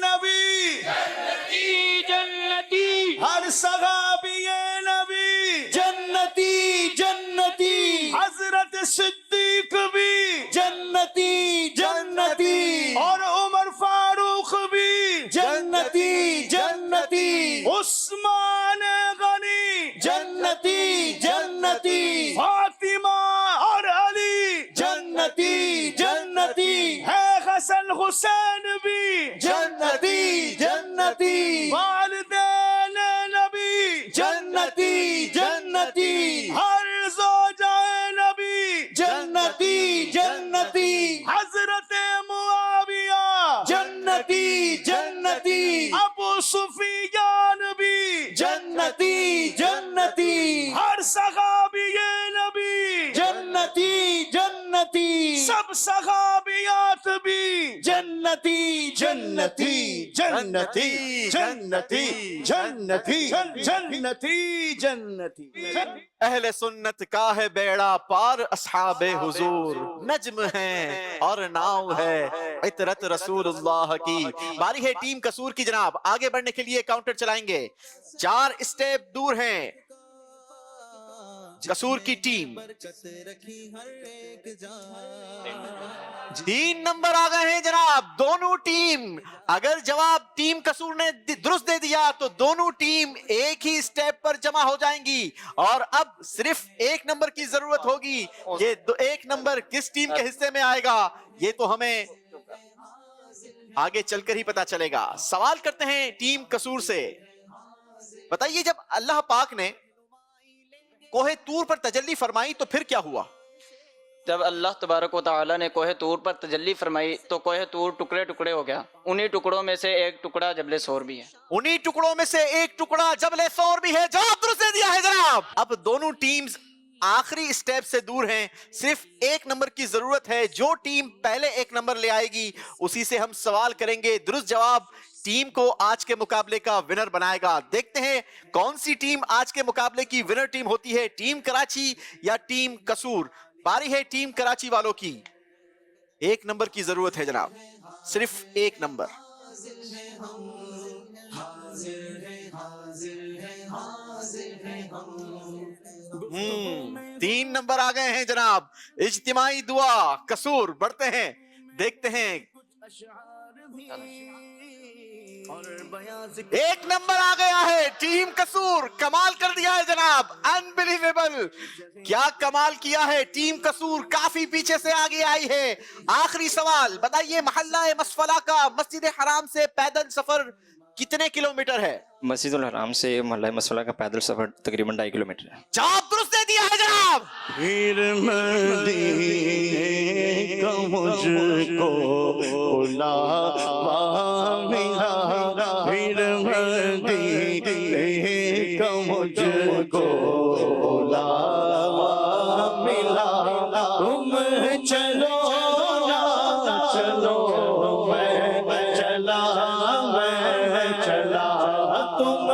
Speaker 12: نبی جنتی جنتی، ہر صحابی نبی جنتی جنتی، حضرت صدیق بھی جنتی جنتی، اور عمر فاروق بھی جنتی جنتی، عثمان غنی جنتی جنتی، فاطمہ اور علی جنتی جنتی، ہے حسن حسین بھی جنتی جنتی، والدین نبی جنتی جنتی، ہر زوجہ نبی جنتی جنتی، حضرت معاویہ جنتی جنتی، ابو سفیان بھی جنتی جنتی، ہر صحابی نبی جنتی جنتی، سب صحابیات بھی جنتی جنتی جنتی جنتی جنتی جنتی جنتی.
Speaker 3: اہل سنت کا ہے بیڑا پار اصحاب حضور، نجم ہیں اور ناؤ ہے عطرت رسول اللہ کی. باری ہے ٹیم قصور کی جناب، آگے بڑھنے کے لیے کاؤنٹر چلائیں گے. 4 اسٹیپ دور ہیں قصور کی ٹیم. 3 نمبر آ گئے ہیں جناب دونوں ٹیم. اگر جواب ٹیم قصور نے درست دے دیا تو دونوں ٹیم ایک ہی سٹیپ پر جمع ہو جائیں گی، اور اب صرف 1 نمبر کی ضرورت ہوگی. یہ 1 نمبر کس ٹیم کے حصے میں آئے گا یہ تو ہمیں آگے چل کر ہی پتا چلے گا. سوال کرتے ہیں ٹیم قصور سے. بتائیے جب اللہ پاک نے کوہ طور پر تجلی فرمائی تو پھر کیا ہوا؟
Speaker 8: جب اللہ تبارک و تعالیٰ نے کوہ طور پر تجلی فرمائی تو کوہ طور ٹکڑے ٹکڑے ہو گیا. انہی ٹکڑوں میں سے ایک ٹکڑا جبل سور بھی ہے.
Speaker 3: انہی ٹکڑوں میں سے ایک ٹکڑا جبل سور بھی ہے. جواب درست دے دیا ہے جناب. اب دونوں ٹیمز آخری سٹیپ سے دور ہیں. صرف ایک نمبر کی ضرورت ہے. جو ٹیم پہلے ایک نمبر لے آئے گی اسی سے ہم سوال کریں گے. درست جواب ٹیم کو آج کے مقابلے کا ونر بنائے گا. دیکھتے ہیں کون سی ٹیم آج کے مقابلے کی ونر ٹیم ہوتی ہے, ٹیم کراچی یا ٹیم قصور. باری ہے ٹیم کراچی والوں کی. ایک نمبر کی ضرورت ہے جناب, صرف ایک نمبر. 3 نمبر آ گئے ہیں جناب. اجتماعی دعا قصور. بڑھتے ہیں, دیکھتے ہیں. ایک نمبر آ گیا ہے ٹیم قصور. کمال کر دیا ہے جناب, انبلیویبل. کیا کمال کیا ہے ٹیم قصور, کافی پیچھے سے آگے آئی ہے. آخری سوال بتائیے, محلہ مسفلہ کا مسجد حرام سے پیدل سفر کتنے کلومیٹر ہے؟
Speaker 7: مسجد الحرام سے محلہ مسفلہ کا پیدل سفر تقریباً 2.5 کلومیٹر ہے.
Speaker 3: جواب درست دے دیا ہے جناب.
Speaker 12: پھر مدینے کا مجھ کو بلاوا ملا, پھر مدینے کا مجھ کو بلاوا ملا. تم چلو چلو میں چلا, میں چلا, تم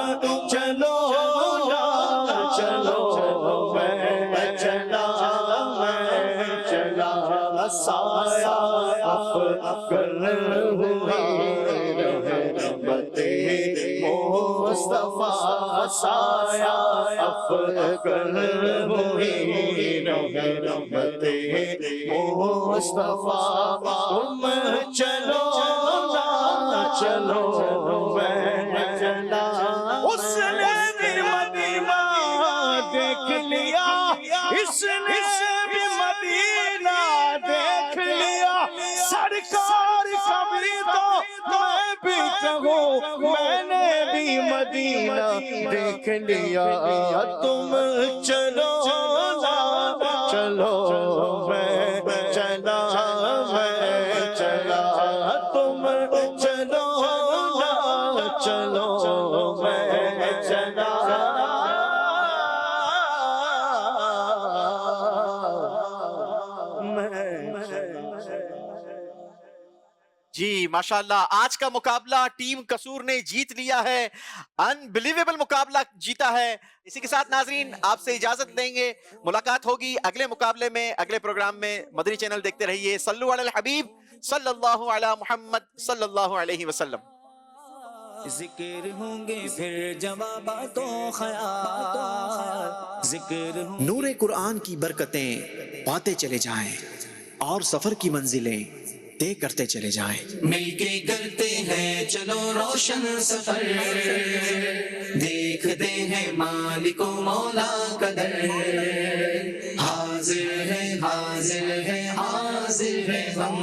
Speaker 12: چلو چلو میں چلا, میں چلا. سایہ افکن ہوئی رحمت مصطفیٰ, سایہ افکن ہوئی رحمت مصطفیٰ. تم چلو چلو میں چلا. اس نے بھی مدینہ دیکھ لیا, اس نے بھی مدینہ دیکھ لیا. سرکار کبھی تو میں بھی کہوں, میں نے بھی مدینہ دیکھ لیا. تم چلو چلو میں چلا, میں چلا. تم چلو چلو میں چلا.
Speaker 3: جی ماشاءاللہ, آج کا مقابلہ ٹیم قصور نے جیت لیا ہے. انبلیویبل مقابلہ جیتا ہے. اسی کے ساتھ ناظرین آپ سے اجازت لیں گے. ملاقات ہوگی اگلے مقابلے میں, اگلے پروگرام میں. مدنی چینل دیکھتے رہیے. صلو علی الحبیب صلی اللہ علی محمد صلی اللہ علیہ وسلم.
Speaker 2: ذکر ہوں گے پھر جوابات و خیال, ذکر
Speaker 1: نور قرآن کی برکتیں پاتے چلے جائیں اور سفر کی منزلیں طے کرتے چلے جائیں.
Speaker 10: مل کے کرتے ہیں چلو روشن سفر, دیکھتے ہیں مالک و مولا قدر. حاضر ہے حاضر ہے حاضر ہے ہم,